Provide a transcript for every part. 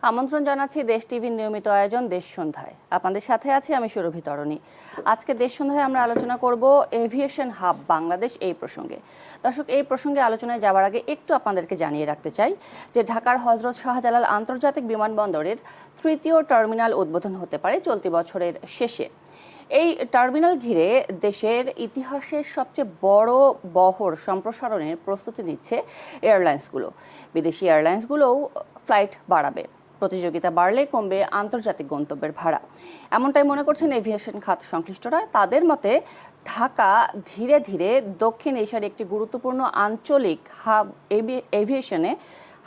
আমন্ত্রণ জানাচ্ছি দেশ টিভির নিয়মিত আয়োজন দেশ সন্ধ্যায়। আপনাদের সাথে আছি আমি সুরভি তরণী। আজকে দেশ সন্ধ্যায় আমরা আলোচনা করব এভিয়েশন হাব বাংলাদেশ এই প্রসঙ্গে। দর্শক, এই প্রসঙ্গে আলোচনায় যাওয়ার আগে একটু আপনাদেরকে জানিয়ে রাখতে চাই যে ঢাকার হযরত শাহজালাল আন্তর্জাতিক বিমানবন্দরের তৃতীয় টার্মিনাল উদ্বোধন হতে পারে চলতি বছরের শেষে। এই টার্মিনাল ঘিরে দেশের ইতিহাসের সবচেয়ে বড় বহর সম্প্রসারণের প্রস্তুতি নিচ্ছে এয়ারলাইন্সগুলো। বিদেশি এয়ারলাইন্সগুলোও ফ্লাইট বাড়াবে। প্রতিযোগিতা বাড়লে কমবে আন্তর্জাতিক গন্তব্যের ভাড়া, এমনটাই মনে করছেন এভিয়েশন খাত সংশ্লিষ্টরা। তাদের মতে ঢাকা ধীরে ধীরে দক্ষিণ এশিয়ার একটি গুরুত্বপূর্ণ আঞ্চলিক এভিয়েশনে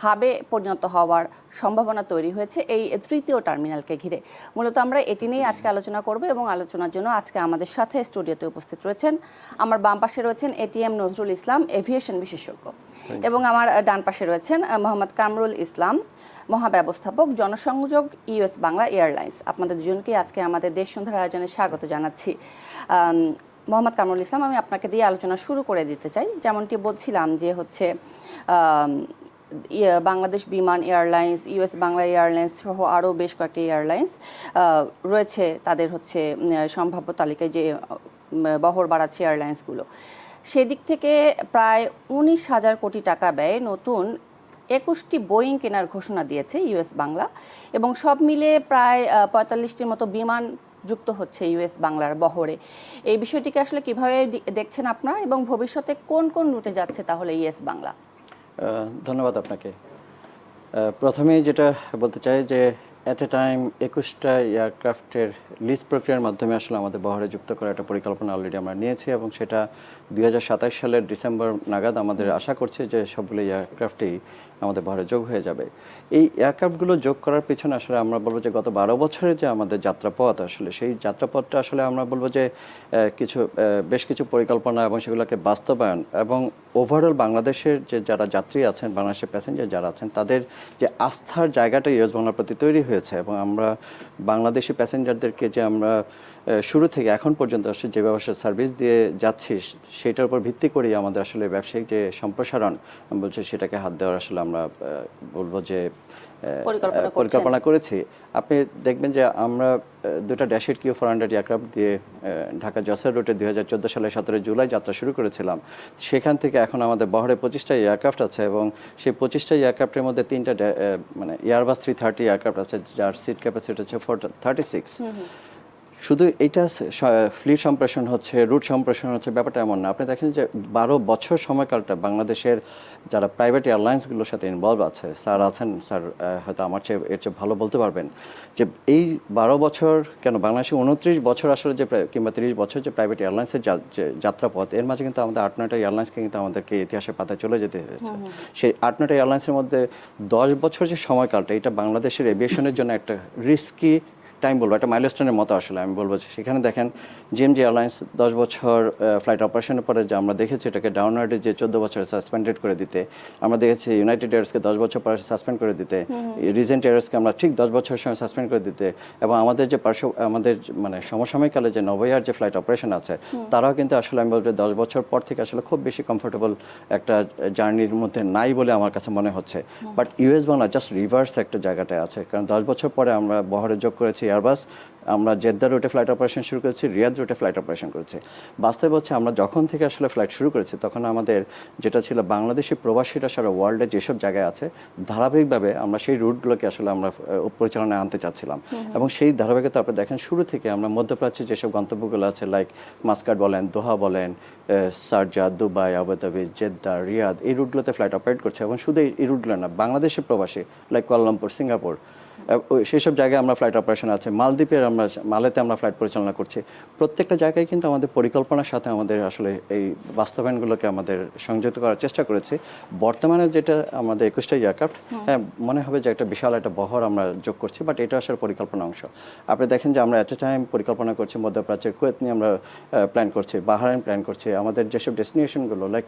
হাবে পরিণত হওয়ার সম্ভাবনা তৈরি হয়েছে এই তৃতীয় টার্মিনালকে ঘিরে। মূলত আমরা এটি নিয়ে আজকে আলোচনা করব এবং আলোচনার জন্য আজকে আমাদের সাথে স্টুডিওতে উপস্থিত রয়েছেন, আমার বাম পাশে রয়েছেন এটিএম নজরুল ইসলাম, এভিয়েশন বিশেষজ্ঞ, এবং আমার ডান পাশে রয়েছেন মোহাম্মদ কামরুল ইসলাম, মহাব্যবস্থাপক, জনসংযোগ, ইউএস বাংলা এয়ারলাইন্স। আপনাদের দুজনকে আজকে আমাদের দেশ সন্ধ্যার আয়োজনে স্বাগত জানাচ্ছি। মোহাম্মদ কামরুল ইসলাম, আমি আপনাকে দিয়ে আলোচনা শুরু করে দিতে চাই। যেমনটি বলছিলাম যে হচ্ছে বাংলাদেশ বিমান এয়ারলাইন্স, ইউএস বাংলা এয়ারলাইন্স সহ আরও বেশ কয়েকটি এয়ারলাইন্স রয়েছে তাদের হচ্ছে সম্ভাব্য তালিকায় যে বহর বাড়াচ্ছে এয়ারলাইন্সগুলো। সেদিক থেকে প্রায় 19,000 কোটি টাকা ব্যয়ে নতুন 21টি বোয়িং কেনার ঘোষণা দিয়েছে ইউএস বাংলা, এবং সব মিলে প্রায় 45টির মতো বিমান যুক্ত হচ্ছে ইউএস বাংলার বহরে। এই বিষয়টিকে আসলে কিভাবে দেখছেন আপনারা, এবং ভবিষ্যতে কোন কোন রুটে যাচ্ছে তাহলে ইউএস বাংলা? ধন্যবাদ আপনাকে। প্রথমেই যেটা বলতে চাই যে অ্যাট এ টাইম 21টা এয়ারক্রাফটের লিজ প্রক্রিয়ার মাধ্যমে আসলে আমাদের বহরে যুক্ত করার একটা পরিকল্পনা অলরেডি আমরা নিয়েছি, এবং সেটা 2027 সালের ডিসেম্বর নাগাদ আমাদের আশা করছি যে সবগুলো এয়ারক্রাফটেই আমাদের বহরে যোগ হয়ে যাবে। এই এয়ারক্রাফটগুলো যোগ করার পিছনে আসলে আমরা বলবো যে গত 12 বছরের যে আমাদের যাত্রাপথ, আসলে সেই যাত্রাপথটা আসলে আমরা বলবো যে বেশ কিছু পরিকল্পনা এবং সেগুলোকে বাস্তবায়ন, এবং ওভারঅল বাংলাদেশের যে যারা যাত্রী আছেন, বাংলাদেশের প্যাসেঞ্জার যারা আছেন, তাদের যে আস্থার জায়গাটা ইউএস বাংলার প্রতি তৈরি হয়েছে, এবং আমরা বাংলাদেশি প্যাসেঞ্জারদেরকে যে আমরা শুরু থেকে এখন পর্যন্ত আসলে যে ব্যবসার সার্ভিস দিয়ে যাচ্ছি, সেটার উপর ভিত্তি করেই আমাদের আসলে ব্যবসায়িক যে সম্প্রসারণ বলছে সেটাকে হাত দেওয়ার আসলে আমরা বলবো যে পরিকল্পনা করেছি। আপনি দেখবেন যে আমরা দুটা ড্যাশেড কিউ-400 এয়ারক্রাফট দিয়ে ঢাকা যশোর রুটে 2014 সালের 17 জুলাই যাত্রা শুরু করেছিলাম। সেখান থেকে এখন আমাদের বহরে 25টা এয়ারক্রাফট আছে, এবং সেই 25টা এয়ারক্রাফটের মধ্যে 3টা মানে এয়ারবাস 330 এয়ারক্রাফট আছে, যার সিট ক্যাপাসিটি হচ্ছে 436। শুধু এইটা ফ্লিট সম্প্রসারণ হচ্ছে, রুট সম্প্রসারণ হচ্ছে, ব্যাপারটা এমন না। আপনি দেখেন যে 12 বছর সময়কালটা বাংলাদেশের যারা প্রাইভেট এয়ারলাইন্সগুলোর সাথে ইনভলভ আছে, স্যার আছেন, স্যার হয়তো আমার চেয়ে এর চেয়ে ভালো বলতে পারবেন যে এই 12 বছর কেন বাংলাদেশে 29 বছর আসলে যে কিংবা 30 বছর যে প্রাইভেট এয়ারলাইন্সের যাত্রাপথ, এর মাঝে কিন্তু আমাদের 8-9টা এয়ারলাইন্সকে কিন্তু আমাদেরকে ইতিহাসের পাতায় চলে যেতে হয়েছে। সেই 8-9টা এয়ারলাইন্সের মধ্যে 10 বছর যে সময়কালটা, এটা বাংলাদেশের এভিয়েশনের জন্য একটা রিস্কি টাইম বলবো, একটা মাইলস্টোনের মতো আসলে আমি বলবো। সেখানে দেখেন জিএমজি এয়ারলাইন্স 10 বছর ফ্লাইট অপারেশনের পরে যে আমরা দেখেছি এটাকে ডাউনওয়ার্ডে যে 14 বছর সাসপেন্ডেড করে দিতে, আমরা দেখেছি ইউনাইটেড এয়ারসকে 10 বছর পরে সাসপেন্ড করে দিতে, রিজেন্ট এয়ারসকে আমরা ঠিক 10 বছরের সময় সাসপেন্ড করে দিতে, এবং আমাদের যে আমাদের মানে সমসাময়িককালে যে নভোএয়ার যে ফ্লাইট অপারেশন আছে, তারাও কিন্তু আসলে আমি বলবো 10 বছর পর থেকে আসলে খুব বেশি কমফোর্টেবল একটা জার্নির মধ্যে নাই বলে আমার কাছে মনে হচ্ছে। But US Bangla just reverse একটা জায়গাটায় আছে, কারণ 10 বছর পরে আমরা বহরে যোগ করেছি এয়ারবাস, আমরা জেদ্দা রুটে ফ্লাইট অপারেশন শুরু করেছি, রিয়াদ রুটে ফ্লাইট অপারেশন করেছি। বাস্তবে হচ্ছে আমরা যখন থেকে আসলে ফ্লাইট শুরু করেছি, তখন আমাদের যেটা ছিল বাংলাদেশি প্রবাসীরা সারা ওয়ার্ল্ডে যেসব জায়গায় আছে, ধারাবাহিকভাবে আমরা সেই রুটগুলোকে আসলে আমরা পরিচালনায় আনতে চাচ্ছিলাম, এবং সেই ধারাবাহিকতা আপনি দেখেন শুরু থেকে আমরা মধ্যপ্রাচ্যে যেসব গন্তব্যগুলো আছে, লাইক মাস্কাট বলেন, দোহা বলেন, Sharjah, Dubai, Abu Dhabi, Jeddah, Riyadh, এই রুটগুলোতে ফ্লাইট অপারেট করছে, এবং শুধু এই রুটগুলো না, বাংলাদেশের প্রবাসী লাইক কুয়ালালামপুর, সিঙ্গাপুর, সেই সব জায়গায় আমরা ফ্লাইট অপারেশন আছে, মালদ্বীপের মালেতে আমরা ফ্লাইট পরিচালনা করছি। প্রত্যেকটা জায়গায় কিন্তু আমাদের পরিকল্পনার সাথে আমাদের আসলে এই বাস্তবায়নগুলোকে আমাদের সংযুক্ত করার চেষ্টা করেছি। বর্তমানে যেটা আমাদের 21টা এয়ারক্রাফট, হ্যাঁ মনে হবে যে একটা বিশাল একটা বহর আমরা যোগ করছি, বাট এটা আসলে পরিকল্পনা অংশ। আপনি দেখেন যে আমরা অ্যাট এ টাইম পরিকল্পনা করছি, মধ্যপ্রাচ্যের কুয়েত নিয়ে আমরা প্ল্যান করছি, বাহরাইন প্ল্যান করছি, আমাদের যেসব ডেস্টিনেশনগুলো লাইক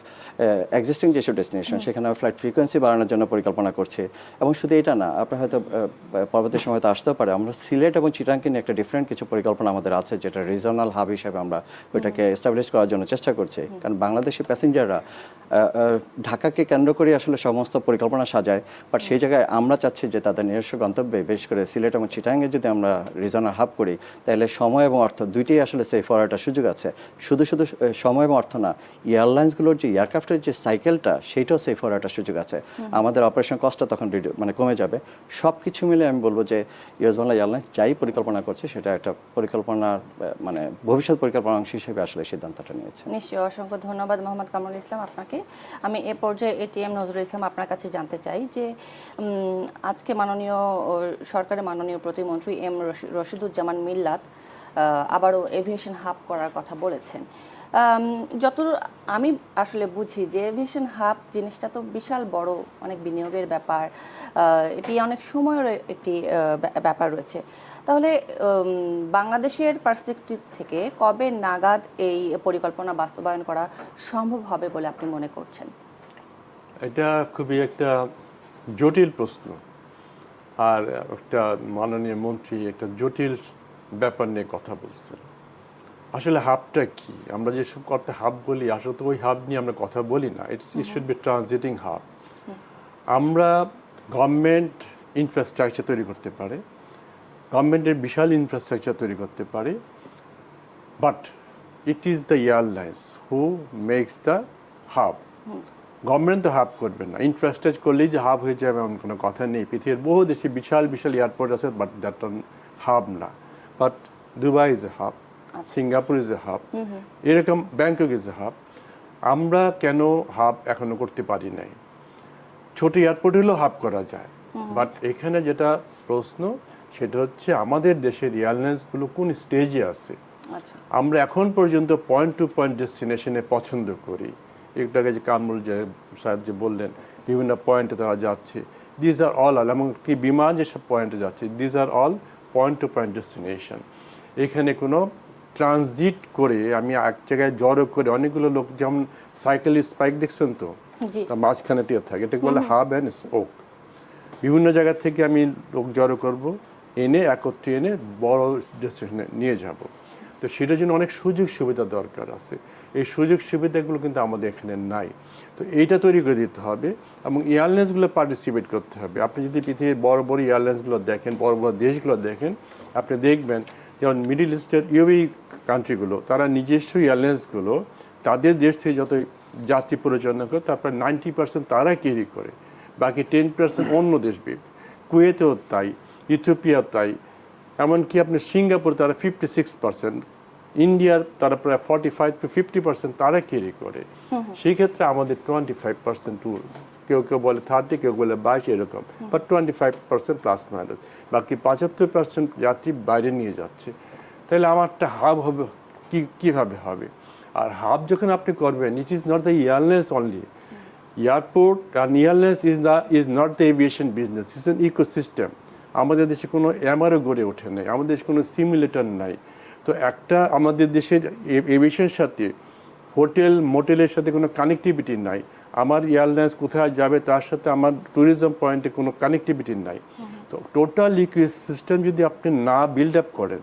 এক্সিস্টিং যেসব ডেস্টিনেশন, সেখানে ফ্লাইট ফ্রিকোয়েন্সি বাড়ানোর জন্য পরিকল্পনা করছি। এবং শুধু এটা না, আপনি হয়তো পরবর্তী সময় তো আসতেও পারে, আমরা সিলেট এবং চিটাংকে নিয়ে একটা ডিফারেন্ট কিছু পরিকল্পনা আমাদের আছে, যেটা রিজনাল হাব হিসেবে আমরা ওইটাকে এস্টাবলিশ করার জন্য চেষ্টা করছি। কারণ বাংলাদেশি প্যাসেঞ্জাররা ঢাকাকে কেন্দ্র করে আসলে সমস্ত পরিকল্পনা সাজায়, বাট সেই জায়গায় আমরা চাচ্ছি যে তাদের নিজস্ব গন্তব্যে, বিশেষ করে সিলেট এবং চিটাংয়ে যদি আমরা রিজনাল হাব করি, তাহলে সময় এবং অর্থ দুইটাই আসলে সেভ হওয়ার একটা সুযোগ আছে। শুধু সময় এবং অর্থ না, এয়ারলাইন্সগুলোর যে এয়ারক্রাফটের যে সাইকেলটা, সেইটাও সেভ হওয়ার একটা সুযোগ আছে। আমাদের অপারেশন কস্টটা তখন কমে যাবে। সব কিছু মিলে আমি বলবো যে ইউএস বাংলা এয়ারলাইন্স যাই পরিকল্পনা করছে, সেটা একটা পরিকল্পনার ভবিষ্যৎ পরিকল্পনার অংশ হিসেবে আসলে সিদ্ধান্তটা নিয়েছে। নিশ্চয়ই, অসংখ্য ধন্যবাদ মোহাম্মদ কামরুল ইসলাম আপনাকে। আমি এ পর্যায়ে এটিএম নজরুল ইসলাম আপনার কাছে জানতে চাই যে আজকে সরকারের মাননীয় প্রতিমন্ত্রী এম রশিদুজ্জামান মিল্লাত আবারও এভিয়েশন হাব করার কথা বলেছেন। যতদূর আমি আসলে বুঝি যে এভিয়েশন হাব জিনিসটা তো বিশাল বড়, অনেক বিনিয়োগের ব্যাপার, এটি অনেক সময়ের একটি ব্যাপার রয়েছে। তাহলে বাংলাদেশের পার্সপেক্টিভ থেকে কবে নাগাদ এই পরিকল্পনা বাস্তবায়ন করা সম্ভব হবে বলে আপনি মনে করছেন? এটা খুবই একটা জটিল প্রশ্ন, আর একটা মাননীয় মন্ত্রী একটা জটিল ব্যাপার নিয়ে কথা বলছেন। আসলে হাবটা কি? আমরা যেসব করতে হাব বলি, আসলে তো ওই হাব নিয়ে আমরা কথা বলি না। It should be transiting hub. আমরা গভর্নমেন্ট ইনফ্রাস্ট্রাকচার তৈরি করতে পারে, গভর্নমেন্টের বিশাল ইনফ্রাস্ট্রাকচার তৈরি করতে পারে, but it is the airlines who makes the hub. Government তো হাব করবে না। ইনফ্রাস্ট্রাকচার করলেই যে হাব হয়ে যাবে এমন কোনো কথা নেই। পৃথিবীর বহু দেশে বিশাল বিশাল এয়ারপোর্ট আছে, বাট দ্যাট হাব না। But Dubai is a hub, Singapore is a hub, এরকম ব্যাংকক ইজ এ হাব। আমরা কেন হাব এখনো করতে পারি নাই? ছোট এয়ারপোর্ট হলেও হাব করা যায়, বাট এখানে যেটা প্রশ্ন সেটা হচ্ছে আমাদের দেশের এয়ারলাইন্সগুলো কোন স্টেজে আছে। আমরা এখন পর্যন্ত পয়েন্ট টু পয়েন্ট ডেস্টিনেশনে পছন্দ করি। একটু আগে যে কামরুল সাহেব যে বললেন বিভিন্ন পয়েন্টে তারা যাচ্ছে, দিজ আর অল এমনকি বিমান যেসব পয়েন্টে যাচ্ছে, these are all point to point destination. এখানে কোনো ট্রানজিট করে আমি এক জায়গায় জড়ো করে অনেকগুলো লোক, যেমন সাইকেলের স্পাইক দেখছেন তো, তার মাঝখানে টিয়ে থাকে, এটাকে বলে হাব অ্যান্ড স্পোক। বিভিন্ন জায়গা থেকে আমি লোক জড়ো করব, এনে একত্রে এনে বড় ডেস্টিনেশনে নিয়ে যাব। তো সেটার জন্য অনেক সুযোগ সুবিধা দরকার আছে। এই সুযোগ সুবিধাগুলো কিন্তু আমাদের এখানে নাই। তো এইটা তৈরি করে দিতে হবে এবং এয়ারলাইন্সগুলো পার্টিসিপেট করতে হবে। আপনি যদি পৃথিবীর বড় বড় এয়ারলাইন্সগুলো দেখেন, বড় বড় দেশগুলো দেখেন, আপনি দেখবেন যেমন মিডল ইস্টের ইউএই কান্ট্রিগুলো, তারা নিজস্ব এয়ারলাইন্সগুলো তাদের দেশ থেকে যত যাত্রী পরিচালনা করে, তারপর 90% তারা ক্যারি করে, বাকি 10% অন্য দেশ। কুয়েতেও তাই, ইথিওপিয়াও তাই, এমনকি আপনি সিঙ্গাপুর তারা 56%, ইন্ডিয়ার তারা প্রায় 45 to 50% তারা ক্যারি করে। সেই ক্ষেত্রে আমাদের 25% ট্যুর, কেউ কেউ বলে 30, কেউ বলে 22, এরকম, বাট 25% প্লাস মাইনাস, বাকি 75% যাত্রী বাইরে নিয়ে যাচ্ছে। তাহলে আমার একটা হাব হবে কীভাবে হবে? আর হাব যখন আপনি করবেন, it is not the airlines only. Airport and airlines is not the aviation business, it's an ecosystem. আমাদের দেশে কোনো এমআরও গড়ে ওঠে নাই, আমাদের দেশে কোনো সিমুলেটর নাই। তো একটা আমাদের দেশের এভিয়েশনের সাথে হোটেল মোটেলের সাথে কোনো কানেক্টিভিটি নাই। আমার এয়ারলাইন্স কোথায় যাবে তার সাথে আমার ট্যুরিজম পয়েন্টে কোনো কানেক্টিভিটি নাই। তো টোটাল ইকোসিস্টেম যদি আপনি না বিল্ড আপ করেন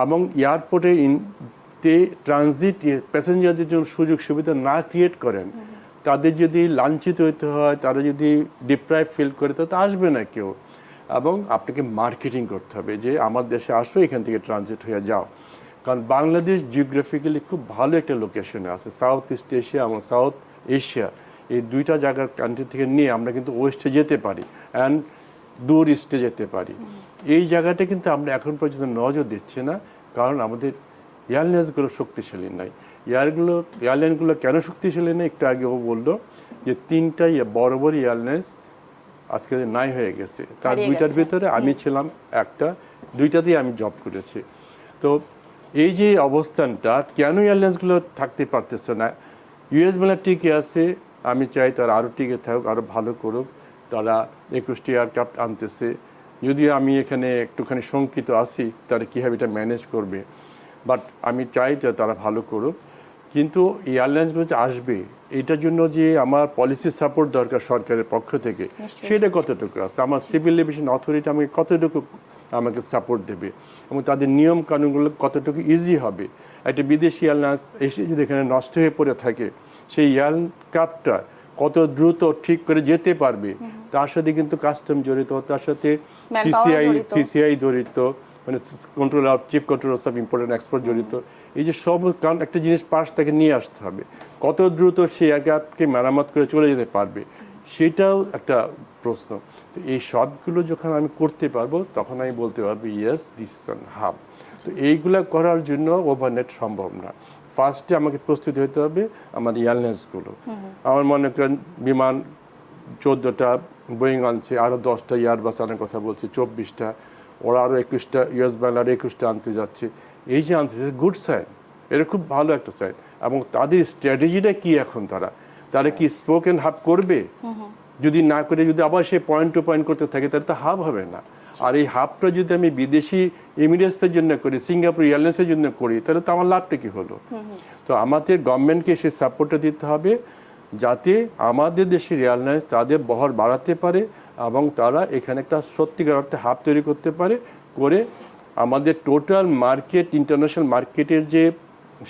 এবং এয়ারপোর্টে ট্রানজিট প্যাসেঞ্জারদের জন্য সুযোগ সুবিধা না ক্রিয়েট করেন, তাদের যদি লাঞ্ছিত হতে হয়, তারা যদি ডিপ্রাইভ ফিল করে, তাতে আসবে না কেউ। এবং আপনাকে মার্কেটিং করতে হবে যে আমার দেশে আসো, এখান থেকে ট্রানজিট হয়ে যাও। কারণ বাংলাদেশ জিওগ্রাফিক্যালি খুব ভালো একটা লোকেশনে আছে। সাউথ ইস্ট এশিয়া এবং সাউথ এশিয়া, এই দুইটা জায়গার কান্ট্রি থেকে নিয়ে আমরা কিন্তু ওয়েস্টে যেতে পারি অ্যান্ড দূর ইস্টে যেতে পারি। এই জায়গাটা কিন্তু আমরা এখন পর্যন্ত নজর দিচ্ছি না, কারণ আমাদের এয়ারলাইন্সগুলো শক্তিশালী নাই। এয়ারলাইনগুলো কেন শক্তিশালী নেই? একটু আগে ও বললো যে 3টা বড় বড় এয়ারলাইন্স আজকে নাই হয়ে গেছে। তার 2টার ভিতরে আমি ছিলাম একটা, 2টাতেই আমি জব করেছি। তো এই যে অবস্থানটা, কেন এয়ারলাইন্সগুলো থাকতে পারতেছে না? ইউএস বাংলা টিকে আছে, আমি চাই তারা আরও টিকে থাকুক, আরও ভালো করুক। তারা 21টি এয়ারক্রাফট আনতেছে, যদিও আমি এখানে একটুখানি শঙ্কিত আছি তারা কীভাবে এটা ম্যানেজ করবে, বাট আমি চাই যে তারা ভালো করুক। কিন্তু এই এয়ারলাইন্সগুলো যে আসবে এটার জন্য যে আমার পলিসি সাপোর্ট দরকার সরকারের পক্ষ থেকে, সেটা কতটুকু আছে? আমার সিভিল এভিয়েশন অথরিটি আমাকে কতটুকু আমাকে সাপোর্ট দেবে এবং তাদের নিয়ম কানুনগুলো কতটুকু ইজি হবে? একটা বিদেশি এয়ারলাইন্স এসে যদি এখানে নষ্ট হয়ে পড়ে থাকে, সেই এয়ারক্রাফটটা কত দ্রুত ঠিক করে যেতে পারবে, তার সাথে কিন্তু কাস্টম জড়িত, তার সাথে সিসিআই জড়িত, মানে chief controller of import and export জড়িত। এই যে সব, কারণ একটা জিনিস পাশ তাকে নিয়ে আসতে হবে, কত দ্রুত সে এয়ারক্রাফটকে মেরামত করে চলে যেতে পারবে, সেটাও একটা প্রশ্ন। তো এই সবগুলো যখন আমি করতে পারবো তখন আমি বলতে পারবো yes this is an hub. তো এইগুলা করার জন্য ওভারনাইট সম্ভব না। ফার্স্টে আমাকে প্রস্তুতি হতে হবে আমার এয়ারলাইন্সগুলো। আমার মনে করেন বিমান 14টা বোয়িং আনছে, আরও 10টা এয়ারবাস আনার কথা বলছে, 24টা, ওরা আরও 21টা, ইউএস বাংলার 21টা আনতে যাচ্ছে। এই যে আনতে যাচ্ছে গুড সাইন, এটা খুব ভালো একটা সাইন। এবং তাদের স্ট্র্যাটেজিটা কি এখন, তারা কি স্পোক অ্যান্ড হাব করবে? যদি না করে যদি আবার সে পয়েন্ট টু পয়েন্ট করতে থাকে তাহলে তো হাব হবে না। আর এই হাবটা যদি আমি বিদেশি এমিরেটসের জন্য করি, সিঙ্গাপুর এয়ারলাইন্সের জন্য করি, তাহলে তো আমার লাভটা কি হলো? তো আমাদের গভর্নমেন্টকে সে সাপোর্টটা দিতে হবে যাতে আমাদের দেশের এয়ারলাইন্স তাদের বহর বাড়াতে পারে এবং তারা এখানে একটা সত্যিকার অর্থে হাব তৈরি করতে পারে, করে আমাদের টোটাল মার্কেট, ইন্টারন্যাশনাল মার্কেটের যে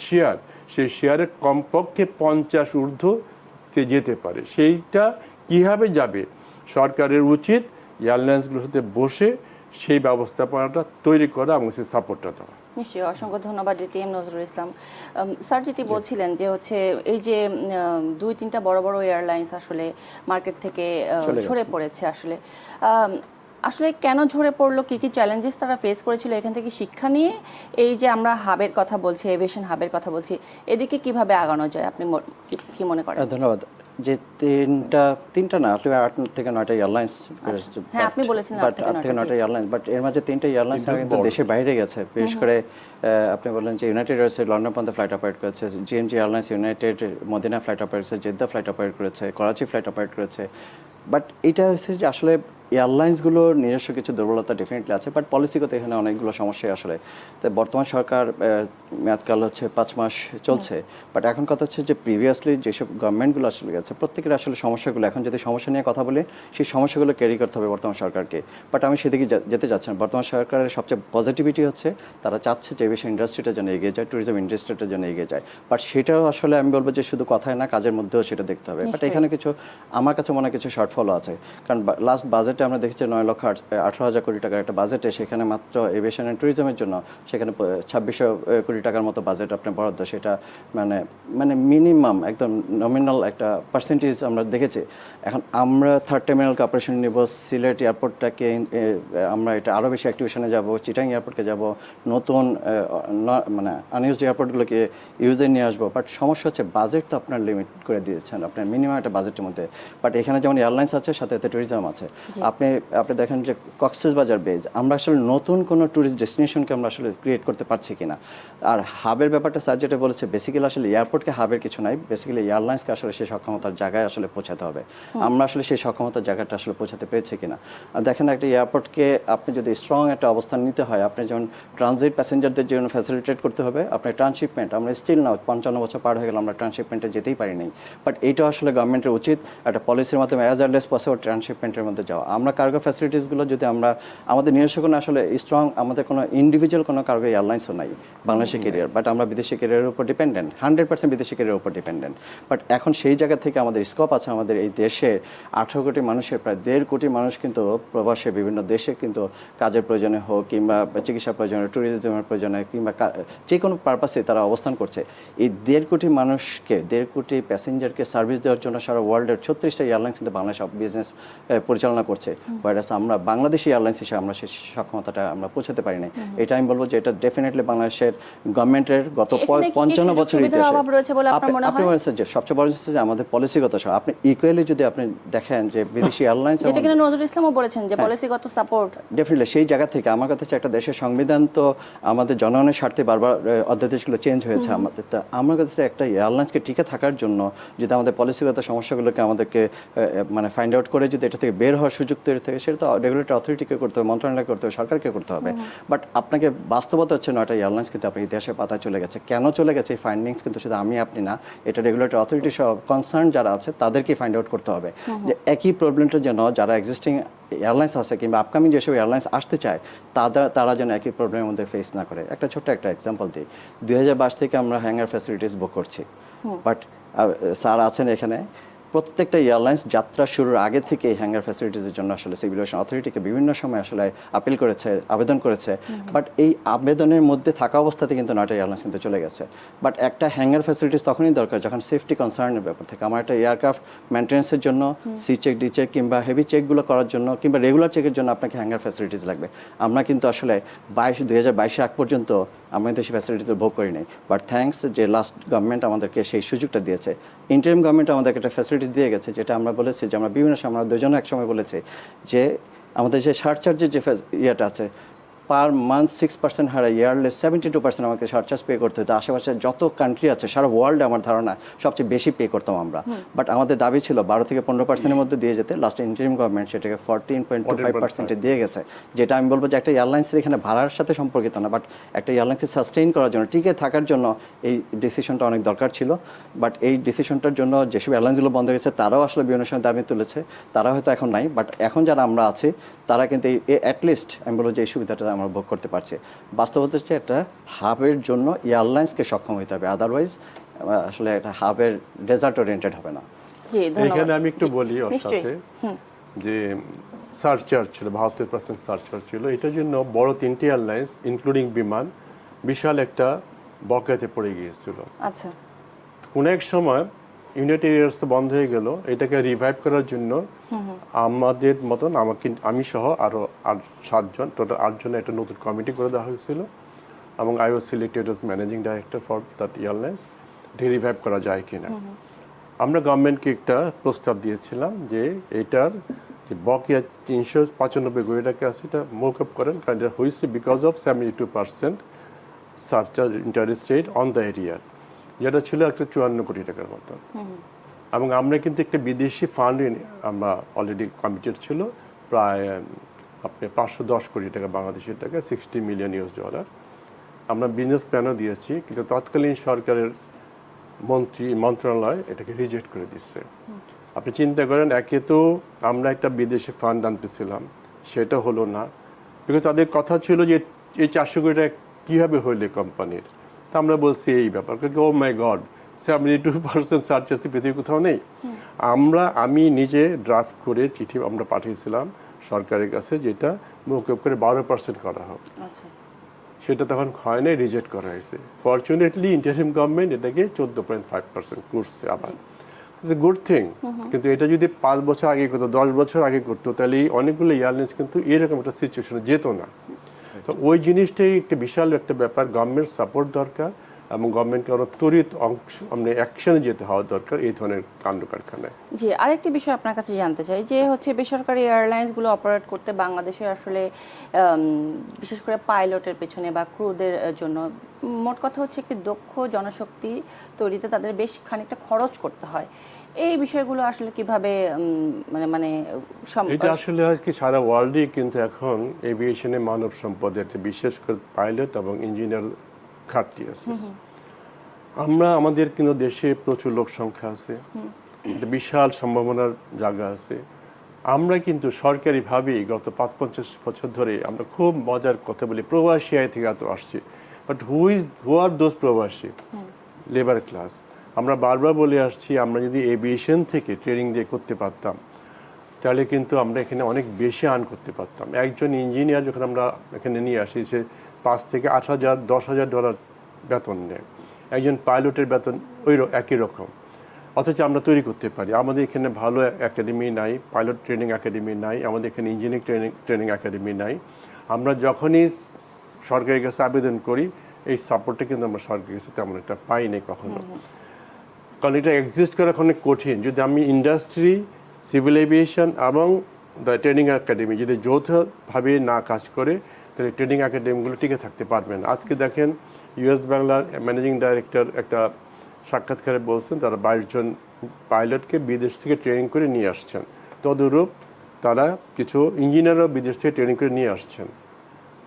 শেয়ার, সেই শেয়ারের কমপক্ষে 50 ঊর্ধ্বতে যেতে পারে। সেইটা কীভাবে যাবে? সরকারের উচিত এয়ারলাইন্সগুলোর সাথে বসে সেই ব্যবস্থাপনাটা তৈরি করা এবং সেই সাপোর্টটা দেওয়া। নিশ্চয়ই, অসংখ্য ধন্যবাদ ডিটিএম নজরুল ইসলাম। স্যার যেটি বলছিলেন যে হচ্ছে এই যে 2-3টা বড় বড় এয়ারলাইন্স আসলে মার্কেট থেকে ঝরে পড়েছে, আসলে কেন ঝরে পড়লো, কি কি চ্যালেঞ্জেস তারা ফেস করেছিল, এখান থেকে শিক্ষা নিয়ে এই যে আমরা হাবের কথা বলছি, এভিয়েশন হাবের কথা বলছি, এদিকে কিভাবে আগানো যায় আপনি কি মনে করেন? ধন্যবাদ। যে তিনটা না, আসলে 8 থেকে 9টা এয়ারলাইন্স, হ্যাঁ আপনি বলেছিলেন 8 থেকে 9টা এয়ারলাইন্স, বাট এর মাঝে 3টা এয়ারলাইন্স কিন্তু দেশের বাইরে গেছে। বিশেষ করে আপনি বললেন যে ইউনাইটেড এয়ারলাইন্স লন্ডন পর্যন্ত ফ্লাইট অপারেট করেছে, GMG airlines United Medina flight operate করেছে, জেদ্দা ফ্লাইট অপারেট করেছে, করাচি ফ্লাইট অপারেট করেছে। বাট এটা হচ্ছে যে আসলে এয়ারলাইন্সগুলোর নিজস্ব কিছু দুর্বলতা ডেফিনেটলি আছে, বাট পলিসিগত এখানে অনেকগুলো সমস্যাই আসলে। তো বর্তমান সরকার মেয়াদকাল হচ্ছে 5 মাস চলছে, বাট এখন কথা হচ্ছে যে প্রিভিয়াসলি যেসব গভর্নমেন্টগুলো আসলে গেছে প্রত্যেকের আসলে সমস্যাগুলো, এখন যদি সমস্যা নিয়ে কথা বলি সেই সমস্যাগুলো ক্যারি করতে হবে বর্তমান সরকারকে। বাট আমি সেদিকে যেতে চাচ্ছি না। বর্তমান সরকারের সবচেয়ে পজিটিভিটি হচ্ছে তারা চাচ্ছে যে এভিয়েশন ইন্ডাস্ট্রিটা যেন এগিয়ে যায়, ট্যুরিজম ইন্ডাস্ট্রিটা যেন এগিয়ে যায়। বাট সেটাও আসলে আমি বলবো যে শুধু কথায় না, কাজের মধ্যেও সেটা দেখতে হবে। বাট এখানে কিছু আমার কাছে মনে হয় কিছু শর্টফলও আছে, কারণ লাস্ট বাজেটে আমরা দেখেছি 9,18,000 কোটি টাকার একটা বাজেটে সেখানে মাত্র এভিয়েশন অ্যান্ড ট্যুরিজমের জন্য সেখানে 2600 কোটি টাকার মতো বাজেট আপনার বরাদ্দ। সেটা মানে মিনিমাম একদম নমিনাল একটা পার্সেন্টেজ আমরা দেখেছি। এখন আমরা 3rd টার্মিনাল অপারেশন নিব, সিলেট এয়ারপোর্টটাকে আমরা এটা আরও বেশি অ্যাক্টিভেশনে যাব, চিটাং এয়ারপোর্টকে যাব, নতুন মানে আনইউজড এয়ারপোর্টগুলোকে ইউজে নিয়ে আসবো। বাট সমস্যা হচ্ছে বাজেট তো আপনার লিমিট করে দিয়েছেন আপনার মিনিমাম একটা বাজেটের মধ্যে। বাট এখানে যেমন এয়ারলাইন্স আছে, সাথে সাথে ট্যুরিজম আছে। আপনি দেখেন যে কক্সবাজার বেজ, আমরা আসলে নতুন কোনো ট্যুরিস্ট ডেস্টিনেশনকে আমরা আসলে ক্রিয়েট করতে পারছি কিনা। আর হাবের ব্যাপারটা স্যার যেটা বলেছে, বেসিক্যালি আসলে এয়ারপোর্টকে হাবের কিছু নাই, বেসিক্যালি এয়ারলাইন্সকে আসলে সেই সক্ষমতার জায়গায় আসলে পৌঁছাতে হবে। আমরা আসলে সেই সক্ষমতার জায়গাটা আসলে পৌঁছাতে পেরেছি কিনা। আর দেখেন একটা এয়ারপোর্টকে আপনি যদি স্ট্রং একটা অবস্থান নিতে হয়, আপনি যেমন ট্রানজিট প্যাসেঞ্জারদের জন্য ফ্যাসিলিটেট করতে হবে, আপনার ট্রান্সশিপমেন্ট, আমরা স্টিল নাও 55 বছর পার হয়ে গেল আমরা ট্রান্সশিপমেন্টে যেতেই পারি নাই। বাট এইটাও আসলে গভর্নমেন্টের উচিত একটা পলিসির মাধ্যমে অ্যাজ আর্লি অ্যাজ পসিবল ট্রান্সশিপমেন্টের মধ্যে যাওয়া। আমরা কার্গো ফ্যাসিলিটিসগুলো যদি আমরা আমাদের নিজস্ব কোনো আসলে স্ট্রং, আমাদের কোনো ইন্ডিভিজুয়াল কোনো কার্গো এয়ারলাইন্সও নাই বাংলাদেশি ক্যারিয়ার, বাট আমরা বিদেশি ক্যারিয়ারের উপর ডিপেন্ডেন্ট, 100% বিদেশি ক্যারিয়ারের উপর ডিপেন্ডেন্ট। বাট এখন সেই জায়গা থেকে আমাদের স্কোপ আছে, আমাদের এই দেশে 18 কোটি মানুষের প্রায় 1.5 কোটি মানুষ কিন্তু প্রবাসে বিভিন্ন দেশে কিন্তু কাজের প্রয়োজনে হোক কিংবা চিকিৎসা প্রয়োজনে, ট্যুরিজমের প্রয়োজনে কিংবা যে কোনো পারপাসে তারা অবস্থান করছে। এই 1.5 কোটি মানুষকে, 1.5 কোটি প্যাসেঞ্জারকে সার্ভিস দেওয়ার জন্য সারা ওয়ার্ল্ডের 36টা এয়ারলাইন্স কিন্তু বাংলাদেশ বিজনেস পরিচালনা করছে। হোয়াইরাস আমরা বাংলাদেশি এয়ারলাইন্স হিসেবে আমরা সেই সক্ষমতাটা আমরা পৌঁছাতে পারি নাই। এটা আমি বলবো যে এটা ডেফিনেটলি বাংলাদেশের গভর্নমেন্টের গত 55 বছর আপনি বলেছেন যে সবচেয়ে বড় হচ্ছে যে আমাদের পলিসিগত সব আপনি ইকুয়ালি যদি আপনি দেখেন যে বিদেশি এয়ারলাইন্স, যেটা কিনা নজরুল ইসলামও বলেছেন যে পলিসিগত সাপোর্ট ডেফিনেটলি সেই জায়গা থেকে আমার কথা হচ্ছে একটা দেশের সংবিধান তো আমাদের জনগণের স্বার্থে বারবার অধ্যাদেশগুলো চেঞ্জ হয়েছে আমাদের। তো আমার কাছে একটা এয়ারলাইন্সকে টিকে থাকার জন্য যদি আমাদের পলিসিগত সমস্যাগুলোকে আমাদেরকে মানে ফাইন্ড আউট করে যদি এটা থেকে বের হওয়ার সুযোগ সুযোগ তৈরি থাকে সেটা তো রেগুলেটরি অথরিটিকে করতে হবে, মন্ত্রণালয় করতে হবে, সরকারকে করতে হবে। বাট আপনাকে বাস্তবতা হচ্ছে নয়টা এয়ারলাইন্স কিন্তু আপনার ইতিহাসের পাতায় চলে গেছে। কেন চলে গেছে এই ফাইন্ডিংস কিন্তু শুধু আমি আপনি না, এটা রেগুলেটরি অথরিটি সহ কনসার্ন যারা আছে তাদেরকে ফাইন্ড আউট করতে হবে যে একই প্রবলেমটার জন্য যারা এক্সিস্টিং এয়ারলাইন্স আছে কিংবা আপকামিং যেসব এয়ারলাইন্স আসতে চায় তারা যেন একই প্রবলেমের মধ্যে ফেস না করে। একটা ছোট্ট একটা এক্সাম্পল দিই, 2022 থেকে আমরা হ্যাঙ্গার ফ্যাসিলিটিস বুক করছি, বাট স্যার আছেন এখানে, প্রত্যেকটা এয়ারলাইন্স যাত্রা শুরুর আগে থেকে হ্যাঙ্গার ফ্যাসিলিটিসের জন্য আসলে সিভিল এভিয়েশন অথরিটিকে বিভিন্ন সময় আসলে আপিল করেছে, আবেদন করেছে, বাট এই আবেদনের মধ্যে থাকা অবস্থাতে কিন্তু 9টা এয়ারলাইন্স কিন্তু চলে গেছে। বাট একটা হ্যাঙ্গার ফ্যাসিলিটিস তখনই দরকার যখন সেফটি কনসার্নের ব্যাপার থাকে। আমার একটা এয়ারক্রাফট মেনটেন্যান্সের জন্য সি চেক, ডি চেক কিংবা হেভি চেকগুলো করার জন্য কিংবা রেগুলার চেকের জন্য আপনাকে হ্যাঙ্গার ফ্যাসিলিটিস লাগবে। আমরা কিন্তু আসলে 2022 আগ পর্যন্ত আমরা কিন্তু সেই ফ্যাসিলিটিস ভোগ করি নাই। বাট থ্যাঙ্কস যে লাস্ট গভর্নমেন্ট আমাদেরকে সেই সুযোগটা দিয়েছে, ইন্টারিম গভর্নমেন্ট আমাদেরকে একটা ফ্যাসিলিটি দিয়ে গেছে, যেটা আমরা বলেছি যে আমরা বিভিন্ন সময়, আমরা দুজনে একসময় বলেছি যে আমাদের যে সারচার্জের যে ইয়েটা আছে, পার মান্থ 6% হারে ইয়ারলি 72% আমাকে সারচার্জ পে করতে হতো। আশেপাশে যত কান্ট্রি আছে সারা ওয়ার্ল্ডে আমার ধারণা সবচেয়ে বেশি পে করতাম আমরা। বাট আমাদের দাবি ছিল 12 থেকে 15%-এর মধ্যে দিয়ে যেতে। লাস্ট ইন্টারিম গভর্নমেন্ট সেটাকে 14.25%-এ দিয়ে গেছে, যেটা আমি বলবো যে একটা এয়ারলাইন্সের এখানে ভাড়ার সাথে সম্পর্কিত না, বাট একটা এয়ারলাইন্সকে সাস্টেইন করার জন্য, টিকে থাকার জন্য এই ডিসিশনটা অনেক দরকার ছিল। বাট এই ডিসিশনটার জন্য যেসব এয়ারলাইন্সগুলো বন্ধ হয়েছে তারাও আসলে বিভিন্ন সময় দাবি তুলেছে, তারা হয়তো এখন নাই, বাট এখন যারা আমরা আছি তারা কিন্তু এই অ্যাটলিস্ট আমি বলবো যে এই সুবিধাটা আমরা ভোগ করতে পারছি। বাস্তবতা হচ্ছে একটা হাবের জন্য এয়ারলাইন্সকে সক্ষম হতে হবে, আদারওয়াইজ আসলে একটা হাবের ডেজার্ট ওরিয়েন্টেড হবে না। জি ধন্যবাদ। এখানে আমি একটু বলি ওর নিশ্চয়ই। সাথে যে সারচার্জ ছিল, 72% সারচার্জ ছিল। এটার জন্য বড় 3টি এয়ারলাইন্স ইনক্লুডিং বিমান বিশাল একটা বকেয়াতে পড়ে গিয়েছিল। আচ্ছা, কোনো এক সময় ইউনাইটেড এয়ারলাইন্স বন্ধ হয়ে গেল, এটাকে রিভাইভ করার জন্য আমাদের মতন আমি সহ আরও 7জন, টোটাল 8 জনের একটা নতুন কমিটি করে দেওয়া হয়েছিল এবং I was selected as managing director for that airlines. এটাকে রিভাইভ করা যায় কিনা আমরা গভর্নমেন্টকে একটা প্রস্তাব দিয়েছিলাম যে এটার যে বকেয়া 395 কোটি টাকা আছে এটা মৌকুব করেন, কারণ এটা হয়েছে because of 72% surcharge interest rate on the area, যেটা ছিল একটা 54 কোটি টাকার মতো। এবং আমরা কিন্তু একটা বিদেশি ফান্ড আমরা অলরেডি কমিটেড ছিল, প্রায় আপনি 510 কোটি টাকা বাংলাদেশের টাকা, $60 মিলিয়ন। আমরা বিজনেস প্ল্যানও দিয়েছি, কিন্তু তৎকালীন সরকারের মন্ত্রণালয় এটাকে রিজেক্ট করে দিচ্ছে। আপনি চিন্তা করেন, একে তো আমরা একটা বিদেশি ফান্ড আনতেছিলাম, সেটা হলো না, বিকজ তাদের কথা ছিল যে এই 400 কোটি টাকা কীভাবে হইলে কোম্পানির। তা আমরা বলছি এই ব্যাপার, ও মাই গড, 72% সারচার্জ পৃথিবীর কোথাও নেই। আমি নিজে ড্রাফট করে চিঠি আমরা পাঠিয়েছিলাম সরকারের কাছে, যেটা মৌকুব করে 12% করা হোক। সেটা তখন হয় নাই, রিজেক্ট করা হয়েছে। ফরচুনেটলি ইন্টারিম গভর্নমেন্ট এটাকে 14.5% করছে আবার, ইটস এ গুড থিং। কিন্তু এটা যদি 5 বছর আগে করতো, 10 বছর আগে করতো, তাহলে অনেকগুলো এয়ারলাইন্স কিন্তু এরকম একটা সিচুয়েশনে যেত না। তো ওই জিনিসটাই একটা বিশাল একটা ব্যাপার, গভর্নমেন্ট সাপোর্ট দরকার এবং গভর্নমেন্টকে আরও ত্বরিত মানে অ্যাকশনে যেতে হওয়া দরকার এই ধরনের কাণ্ড কারখানায়। জি, আরেকটি বিষয় আপনার কাছে জানতে চাই যে হচ্ছে বেসরকারি এয়ারলাইন্সগুলো অপারেট করতে বাংলাদেশে আসলে বিশেষ করে পাইলটের পেছনে বা ক্রুদের জন্য মোট কথা হচ্ছে একটি দক্ষ জনশক্তি তৈরিতে তাদের বেশ খানিকটা খরচ করতে হয়। এই বিষয়গুলো আসলে কিভাবে মানে এটা আসলে কি সারা ওয়ার্ল্ডেই কিন্তু এখন এভিয়েশনে মানব সম্পদের, বিশেষ করে পাইলট এবং ইঞ্জিনিয়ার ঘাটতি আছে। আমাদের কিন্তু দেশে প্রচুর লোক সংখ্যা আছে, বিশাল সম্ভাবনার জায়গা আছে। আমরা কিন্তু সরকারিভাবেই গত ৫-৫০ বছর ধরে আমরা খুব মজার কথা বলি, প্রবাসী আয় থেকে এত আসছে, বাট হু আর দোজ প্রবাসী? Labour class. আমরা বারবার বলে আসছি, আমরা যদি এভিয়েশন থেকে ট্রেনিং দিয়ে করতে পারতাম তাহলে কিন্তু আমরা এখানে অনেক বেশি আর্ন করতে পারতাম। একজন ইঞ্জিনিয়ার যখন আমরা এখানে নিয়ে আসি, সে 5 থেকে 8,000 $10,000 বেতন নেয়। একজন পাইলটের বেতন একই রকম, অথচ আমরা তৈরি করতে পারি। আমাদের এখানে ভালো একাডেমি নাই, পাইলট ট্রেনিং একাডেমি নাই, আমাদের এখানে ইঞ্জিনিয়ারিং ট্রেনিং একাডেমি নাই। আমরা যখনই সরকারের কাছে আবেদন করি, এই সাপোর্টটা কিন্তু আমরা সরকারের কাছে তেমন একটা পাইনি কখনো, কারণ এটা এক্সিস্ট করা অনেক কঠিন। যদি আমি ইন্ডাস্ট্রি, সিভিল এভিয়েশন এবং দ্য ট্রেনিং একাডেমি যদি যৌথভাবে না কাজ করে, তাহলে ট্রেনিং একাডেমিগুলো টিকে থাকতে পারবে না। আজকে দেখেন, US বাংলার ম্যানেজিং ডাইরেক্টর একটা সাক্ষাৎকারে বলছেন তারা 22 জন পাইলটকে বিদেশ থেকে ট্রেনিং করে নিয়ে আসছেন। তদুরূপ তারা কিছু ইঞ্জিনিয়াররা বিদেশ থেকে ট্রেনিং করে নিয়ে আসছেন,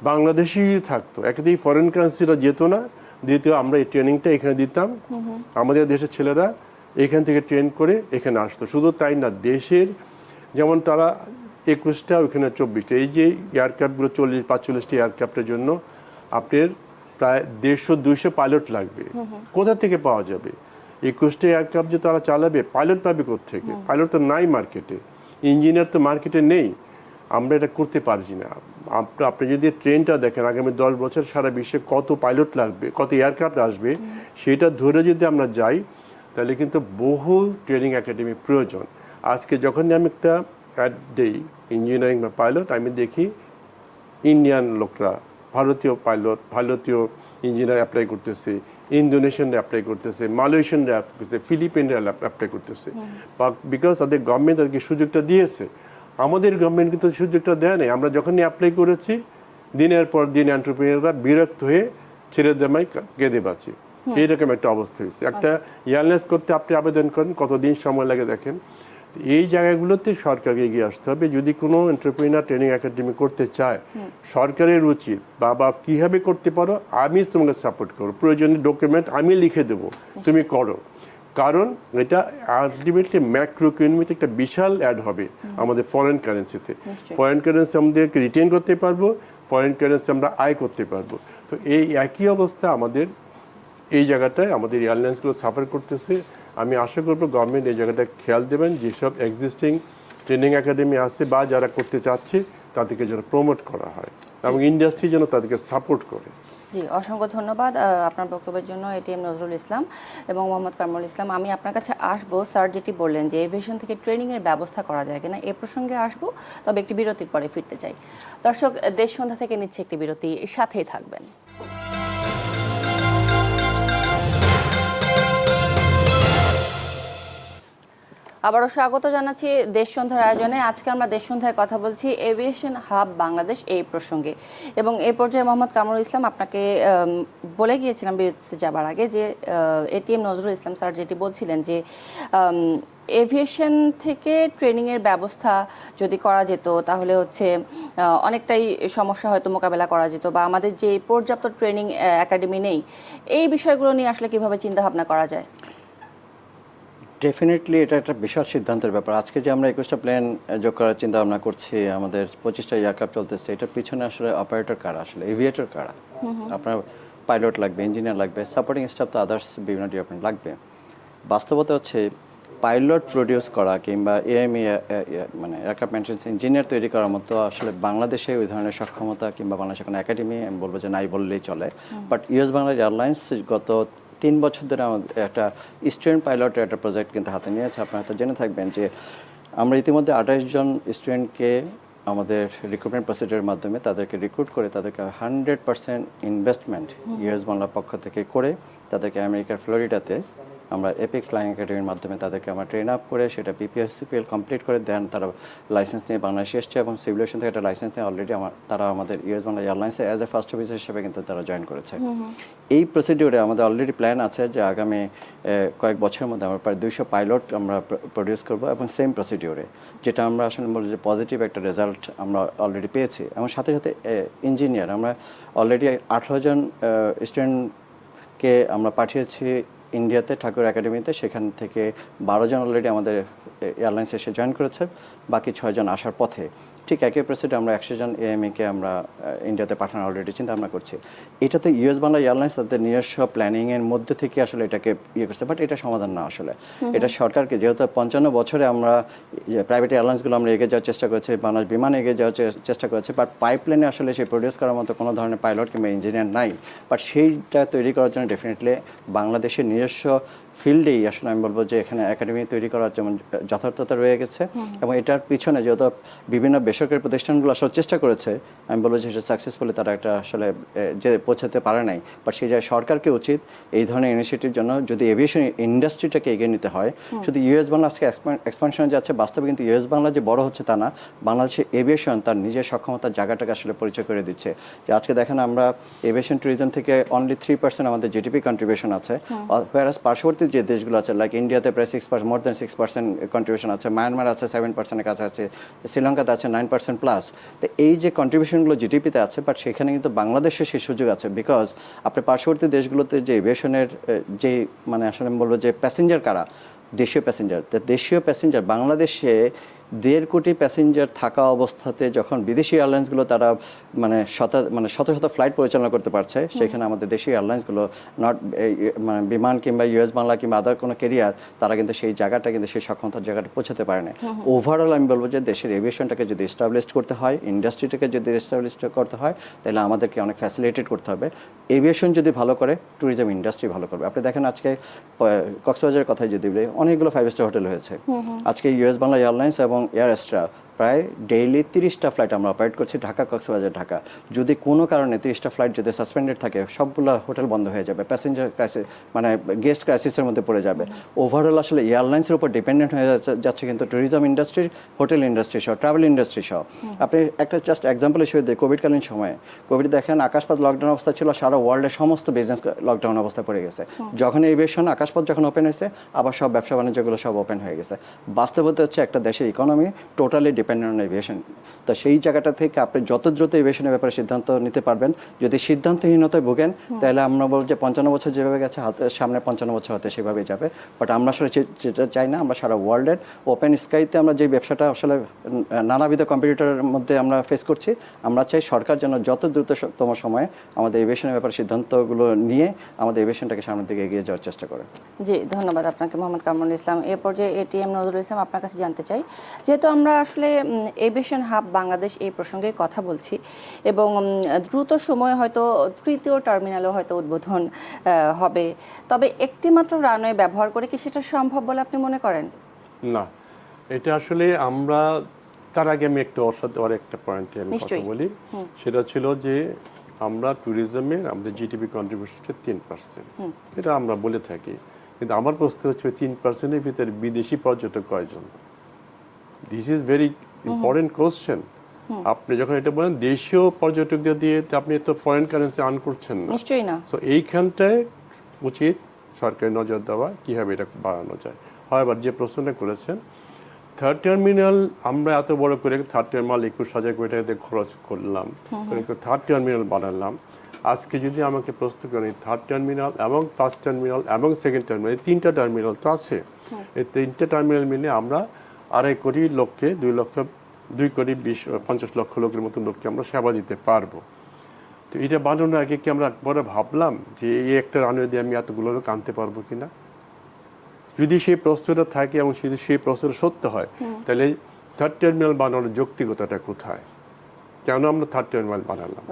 বাংলাদেশি থাকতো, একেতেই ফরেন কারেন্সিরা যেত না, দ্বিতীয় আমরা এই ট্রেনিংটা এখানে দিতাম, আমাদের দেশের ছেলেরা এখান থেকে ট্রেন করে এখানে আসতো। শুধু তাই না, দেশের যেমন তারা 21টা ওইখানে 24টা, এই যে এয়ারক্রাফটগুলো 40-45টি এয়ারক্রাফটের জন্য আপনার প্রায় 150-200 পাইলট লাগবে। কোথা থেকে পাওয়া যাবে? 21টা এয়ারক্রাফট যে তারা চালাবে, পাইলট পাবে কোত্থেকে? পাইলট তো নাই মার্কেটে, ইঞ্জিনিয়ার তো মার্কেটে নেই। আমরা এটা করতে পারছি না। আপনি যদি ট্রেনটা দেখেন, আগামী 10 বছর সারা বিশ্বে কত পাইলট লাগবে, কত এয়ারক্রাফট আসবে, সেটা ধরে যদি আমরা যাই, তাহলে কিন্তু বহু ট্রেনিং একাডেমি প্রয়োজন। আজকে যখন আমি একটা অ্যাড দিই ইঞ্জিনিয়ারিং বা পাইলট, আমি দেখি ইন্ডিয়ান লোকরা, ভারতীয় পাইলট, ভারতীয় ইঞ্জিনিয়ার অ্যাপ্লাই করতেছে, ইন্দোনেশিয়ানরা অ্যাপ্লাই করতেছে, মালয়েশিয়ানরা অ্যাপ্লাই করতেছে, ফিলিপিনরা অ্যাপ্লাই করতেছে, বিকজ তাদের গভর্নমেন্ট তাদেরকে সুযোগটা দিয়েছে। আমাদের গভর্নমেন্ট কিন্তু সুযোগটা দেয় নাই। আমরা যখনই অ্যাপ্লাই করেছি, দিনের পর দিন এন্টারপ্রেনিয়াররা বিরক্ত হয়ে ছেড়ে দেমাই কেঁদে বাঁচি, এইরকম একটা অবস্থা হয়েছে। একটা এয়ারলাইন্স করতে আপনি আবেদন করেন, কতদিন সময় লাগে দেখেন। এই জায়গাগুলোতে সরকারকে এগিয়ে আসতে হবে। যদি কোনো এন্টারপ্রেনিয়ার ট্রেনিং একাডেমি করতে চায়, সরকারের উচিত, বাবা কীভাবে করতে পারো, আমি তোমাকে সাপোর্ট করবো, প্রয়োজনীয় ডকুমেন্ট আমি লিখে দেবো, তুমি করো। কারণ এটা আলটিমেটলি ম্যাক্রো ইকোনমিতে একটা বিশাল অ্যাড হবে আমাদের ফরেন কারেন্সিতে। ফরেন কারেন্সি আমাদেরকে রিটেন করতে পারবো, ফরেন কারেন্সি আমরা আয় করতে পারবো। তো এই একই অবস্থা আমাদের এই জায়গাটায় আমাদের এয়ারলাইন্সগুলো সাফার করতেছে। আমি আশা করবো গভর্নমেন্ট এই জায়গাটা খেয়াল দেবেন, যেসব এক্সিস্টিং ট্রেনিং একাডেমি আছে বা যারা করতে চাচ্ছে তাদেরকে যেন প্রমোট করা হয় এবং ইন্ডাস্ট্রি যেন তাদেরকে সাপোর্ট করে। জি, অসংখ্য ধন্যবাদ আপনার বক্তব্যের জন্য এটিএম নজরুল ইসলাম এবং মোহাম্মদ কামরুল ইসলাম। আমি আপনার কাছে আসবো, স্যার যেটি বললেন যে এভিয়েশন থেকে ট্রেনিংয়ের ব্যবস্থা করা যায় কিনা, এ প্রসঙ্গে আসবো, তবে একটি বিরতির পরে ফিরতে চাই। দর্শক, দেশ সন্ধ্যা থেকে নিচ্ছে একটি বিরতি, সাথেই থাকবেন। আবারও স্বাগত জানাচ্ছি দেশ সন্ধ্যার আয়োজনে। আজকে আমরা দেশ সন্ধ্যায় কথা বলছি এভিয়েশন হাব বাংলাদেশ এই প্রসঙ্গে, এবং এই পর্যায়ে মোহাম্মদ কামরুল ইসলাম, আপনাকে বলে গিয়েছিলাম বিরতিতে যাবার আগে যে এটিএম নজরুল ইসলাম স্যার যেটি বলছিলেন যে এভিয়েশন থেকে ট্রেনিংয়ের ব্যবস্থা যদি করা যেত, তাহলে হচ্ছে অনেকটাই সমস্যা হয়তো মোকাবেলা করা যেত, বা আমাদের যে পর্যাপ্ত ট্রেনিং একাডেমি নেই, এই বিষয়গুলো নিয়ে আসলে কীভাবে চিন্তাভাবনা করা যায়? ডেফিনেটলি এটা একটা বিশাল সিদ্ধান্তের ব্যাপার। আজকে যে আমরা 21টা প্লেন যোগ করার চিন্তা ভাবনা করছি, আমাদের 25টা এয়ারক্রাফট চলতেছে, এটার পিছনে আসলে অপারেটর কারা, আসলে এভিয়েটর কারা? আপনার পাইলট লাগবে, ইঞ্জিনিয়ার লাগবে, সাপোর্টিং স্টাফ তো আদার্স বিভিন্ন ডিপার্টমেন্ট লাগবে। বাস্তবতা হচ্ছে পাইলট প্রডিউস করা কিংবা এএমই মানে এয়ারক্রাফট মেইনটেন্যান্স ইঞ্জিনিয়ার তৈরি করার মতো আসলে বাংলাদেশে ওই ধরনের সক্ষমতা কিংবা বাংলাদেশে কোনো একাডেমি আমি বলবো যে নাই বললেই চলে। বাট ইউএস বাংলা এয়ারলাইন্স গত 3 বছর ধরে আমাদের একটা স্টুডেন্ট পাইলটের একটা প্রজেক্ট কিন্তু হাতে নিয়েছে। আপনারা তো জেনে থাকবেন যে আমরা ইতিমধ্যে 28 জন স্টুডেন্টকে আমাদের রিক্রুটমেন্ট প্রসিডিউরের মাধ্যমে তাদেরকে রিক্রুট করে তাদেরকে 100% ইনভেস্টমেন্ট ইউএস বাংলার পক্ষ থেকে করে তাদেরকে আমেরিকার ফ্লোরিডাতে আমরা এপিক ফ্লাইং একাডেমির মাধ্যমে তাদেরকে আমরা ট্রেন আপ করে সেটা পিপিএসসিপিএল কমপ্লিট করে দেন। তারা লাইসেন্স নিয়ে বাংলাদেশে এসছে এবং সিভিলেশন থেকে একটা লাইসেন্স নিয়ে অলরেডি তারা আমাদের ইউএস বাংলা এয়ারলাইন্সে অ্যাজ এ ফার্স্ট অফিসার হিসেবে কিন্তু তারা জয়েন করেছে। এই প্রসিডিউরে আমাদের অলরেডি প্ল্যান আছে যে আগামী কয়েক বছরের মধ্যে আমরা প্রায় 200 পাইলট আমরা প্রডিউস করবো এবং সেম প্রসিডিউরে, যেটা আমরা আসলে বলি যে পজিটিভ একটা রেজাল্ট আমরা অলরেডি পেয়েছি। এবং সাথে সাথে ইঞ্জিনিয়ার আমরা অলরেডি 18 জন স্টুডেন্টকে আমরা পাঠিয়েছি ইন্ডিয়াতে ঠাকুর একাডেমিতে, সেখান থেকে 12 জন অলরেডি আমাদের এয়ারলাইন্স এসে জয়েন করেছে, বাকি 6 জন আসার পথে। ঠিক একই প্রসিডে আমরা 100 জন এএমইকে আমরা ইন্ডিয়াতে পাঠানো অলরেডি চিন্তা ভাবনা করছি। এটা তো ইউএস বাংলা এয়ারলাইন্স তাদের নিজস্ব প্ল্যানিংয়ের মধ্যে থেকে আসলে এটাকে করছে, বাট এটা সমাধান না আসলে। এটা সরকারকে, যেহেতু 55 বছরে আমরা প্রাইভেট এয়ারলাইন্সগুলো আমরা এগিয়ে যাওয়ার চেষ্টা করেছি, বাংলাদেশ বিমান এগিয়ে যাওয়ার চেষ্টা করেছে, বাট পাইপলাইনে আসলে সেই প্রডিউস করার মতো কোনো ধরনের পাইলট কিংবা ইঞ্জিনিয়ার নাই। বাট সেইটা তৈরি করার জন্য ডেফিনেটলি বাংলাদেশের নিজস্ব ফিল্ডেই আসলে আমি বলবো যে এখানে একাডেমি তৈরি করার যেমন যথার্থতা রয়ে গেছে, এবং এটার পিছনে যেহেতু বিভিন্ন বেসরকারি প্রতিষ্ঠানগুলো আসলে চেষ্টা করেছে, আমি বলবো যে সেটা সাকসেসফুলি তারা একটা আসলে যে পৌঁছাতে পারে নাই। বাট সেই জায়গায় সরকারকে উচিত এই ধরনের ইনিশিয়েটিভ জন্য যদি এভিয়েশন ইন্ডাস্ট্রিটাকে এগিয়ে নিতে হয়, শুধু ইউএস বাংলা আজকে এক্সপানশনে যাচ্ছে, বাস্তবে কিন্তু ইউএস বাংলা যে বড় হচ্ছে তা না, বাংলাদেশের এভিয়েশন তার নিজের সক্ষমতার জায়গাটাকে আসলে পরিচয় করে দিচ্ছে। যে আজকে দেখেন আমরা এভিয়েশন ট্যুরিজম থেকে অনলি 3% আমাদের জিডিপি কন্ট্রিবিউশন আছে, whereas পার্শ্ববর্তী যে দেশগুলো আছে, লাইক ইন্ডিয়াতে প্রায় 6%, মোর দ্যান 6% কন্ট্রিবিউশন আছে, মায়ানমার আছে 7%-এর কাছে আছে, শ্রীলঙ্কাতে আছে 9% প্লাস। তো এই যে কন্ট্রিবিউশনগুলো জিডিপিতে আছে, বাট সেখানে কিন্তু বাংলাদেশের সেই সুযোগ আছে, বিকজ আপনি পার্শ্ববর্তী দেশগুলোতে যে এভিয়েশনের যে মানে আসলে আমি বলবো যে প্যাসেঞ্জার কারা, দেশীয় প্যাসেঞ্জার, তো দেশীয় প্যাসেঞ্জার বাংলাদেশে 1.5 কোটি প্যাসেঞ্জার থাকা অবস্থাতে যখন বিদেশি এয়ারলাইন্সগুলো তারা শত শত ফ্লাইট পরিচালনা করতে পারছে, সেখানে আমাদের দেশীয় এয়ারলাইন্সগুলো মানে বিমান কিংবা ইউএস বাংলা কিংবা আদার কোনো ক্যারিয়ার তারা কিন্তু সেই জায়গাটা কিন্তু সেই সক্ষমতার জায়গাটা পৌঁছাতে পারে না। ওভারঅল আমি বলবো যে দেশের এভিয়েশনটাকে যদি এস্টাবলিশ করতে হয়, ইন্ডাস্ট্রিটাকে যদি এস্টাবলিশ করতে হয়, তাহলে আমাদেরকে অনেক ফ্যাসিলিটেট করতে হবে। এভিয়েশন যদি ভালো করে, ট্যুরিজম ইন্ডাস্ট্রি ভালো করবে। আপনি দেখেন আজকে কক্সবাজারের কথাই যদি বলি, অনেকগুলো 5 স্টার হোটেল হয়েছে। আজকে ইউএস বাংলা এয়ারলাইন্স এবং এয়ার এক্সট্রা প্রায় ডেইলি 30টা ফ্লাইট আমরা অপারেট করছি ঢাকা কক্সবাজার ঢাকা। যদি কোনো কারণে 30টা ফ্লাইট যদি সাসপেন্ডেড থাকে, সবগুলো হোটেল বন্ধ হয়ে যাবে, প্যাসেঞ্জার ক্রাইসিস মানে গেস্ট ক্রাইসিসের মধ্যে পড়ে যাবে। ওভারঅল আসলে এয়ারলাইন্সের উপর ডিপেন্ডেন্ট হয়ে যাচ্ছে কিন্তু ট্যুরিজম ইন্ডাস্ট্রি, হোটেল ইন্ডাস্ট্রি সহ, ট্রাভেল ইন্ডাস্ট্রি সহ। আপনি একটা জাস্ট এক্সাম্পল হিসেবে দিই, কোভিডকালীন সময়ে দেখেন আকাশপথ লকডাউন অবস্থা ছিল, সারা ওয়ার্ল্ডের সমস্ত বিজনেস লকডাউন অবস্থা পড়ে গেছে। যখন এভিয়েশন আকাশপথ যখন ওপেন হয়েছে, আবার সব ব্যবসা বাণিজ্যগুলো সব ওপেন হয়ে গেছে। বাস্তবতা হচ্ছে একটা দেশের economy totally dependent on aviation. তো সেই জায়গাটা থেকে আপনি যত দ্রুত এভিয়েশনের ব্যাপারে সিদ্ধান্ত নিতে পারবেন। যদি সিদ্ধান্তহীনতায় ভোগেন, তাহলে আমরা বলব যে 55 বছর যেভাবে গেছে, হাতের সামনে 55 বছর হতে সেভাবেই যাবে। বাট আমরা আসলে যেটা চাই না, আমরা সারা ওয়ার্ল্ডের ওপেন স্কাইতে আমরা যে ব্যবসাটা আসলে নানাবিধ কম্পিটিটরের মধ্যে আমরা ফেস করছি, আমরা চাই সরকার যেন যত দ্রুততম সময়ে আমাদের এভিয়েশনের ব্যাপারে সিদ্ধান্তগুলো নিয়ে আমাদের এভিয়েশনটাকে সামনের দিকে এগিয়ে যাওয়ার চেষ্টা করে। জি, ধন্যবাদ আপনাকে মোহাম্মদ কামরুল ইসলাম। এরপর যে এটিএম নজরুল ইসলাম, আপনার কাছে জানতে চাই, যেহেতু আমরা আসলে এভিয়েশন হাব বাংলাদেশ এই প্রসঙ্গে কথা বলছি এবং দ্রুত সময়ে হয়তো 3য় টার্মিনালও হয়তো উদ্বোধন হবে, তবে একটি মাত্র রানওয়ে ব্যবহার করে কি সেটা সম্ভব বলে আপনি মনে করেন? না, এটা আসলে আমরা তার আগে আমি একটা একটা পয়েন্টে আমি কথা বলি। সেটা ছিল যে আমরা ট্যুরিজমের আমাদের জিডিপি কন্ট্রিবিউশন হচ্ছে 3%, এটা আমরা বলে থাকি। কিন্তু আমার প্রশ্ন হচ্ছে 3%-এর ভিতরে বিদেশি পর্যটক কয়জন? This is very important question. আপনি যখন এটা বলেন দেশীয় পর্যটকদের দিয়ে, আপনি তো ফরেন কারেন্সি আর্ন করছেন না, নিশ্চয়ই না। সো এইখানটায় উচিত সরকারি নজর দেওয়া কীভাবে এটা বাড়ানো যায়। হয়, আবার যে প্রশ্নটা করেছেন, থার্ড টার্মিনাল আমরা এত বড় করে থার্ড টার্মিনাল 21,000 কোটি টাকা দিয়ে খরচ করলাম, কিন্তু থার্ড টার্মিনাল বানালাম। আজকে যদি আমাকে প্রশ্ন করেন থার্ড টার্মিনাল এবং ফার্স্ট টার্মিনাল এবং সেকেন্ড টার্মিনাল, এই 3টা টার্মিনাল তো আছে, এই 3টা টার্মিনাল মিলে আমরা 2.5 কোটি লোককে 2 কোটি 50 লক্ষ লোকের মতো লোককে আমরা সেবা দিতে পারবো। তো এটা বানানোর আগে কি আমরা একবারে ভাবলাম যে এই একটা রানওয়ে দিয়ে আমি এতগুলো লোক আনতে পারবো কিনা? যদি সেই প্রশ্নটা থাকে এবং যদি সেই প্রশ্নটা সত্য হয়, তাহলে থার্ড টার্মিনাল বানানোর যৌক্তিকতাটা কোথায়? কেন আমরা থার্ড টার্মিনাল বানালাম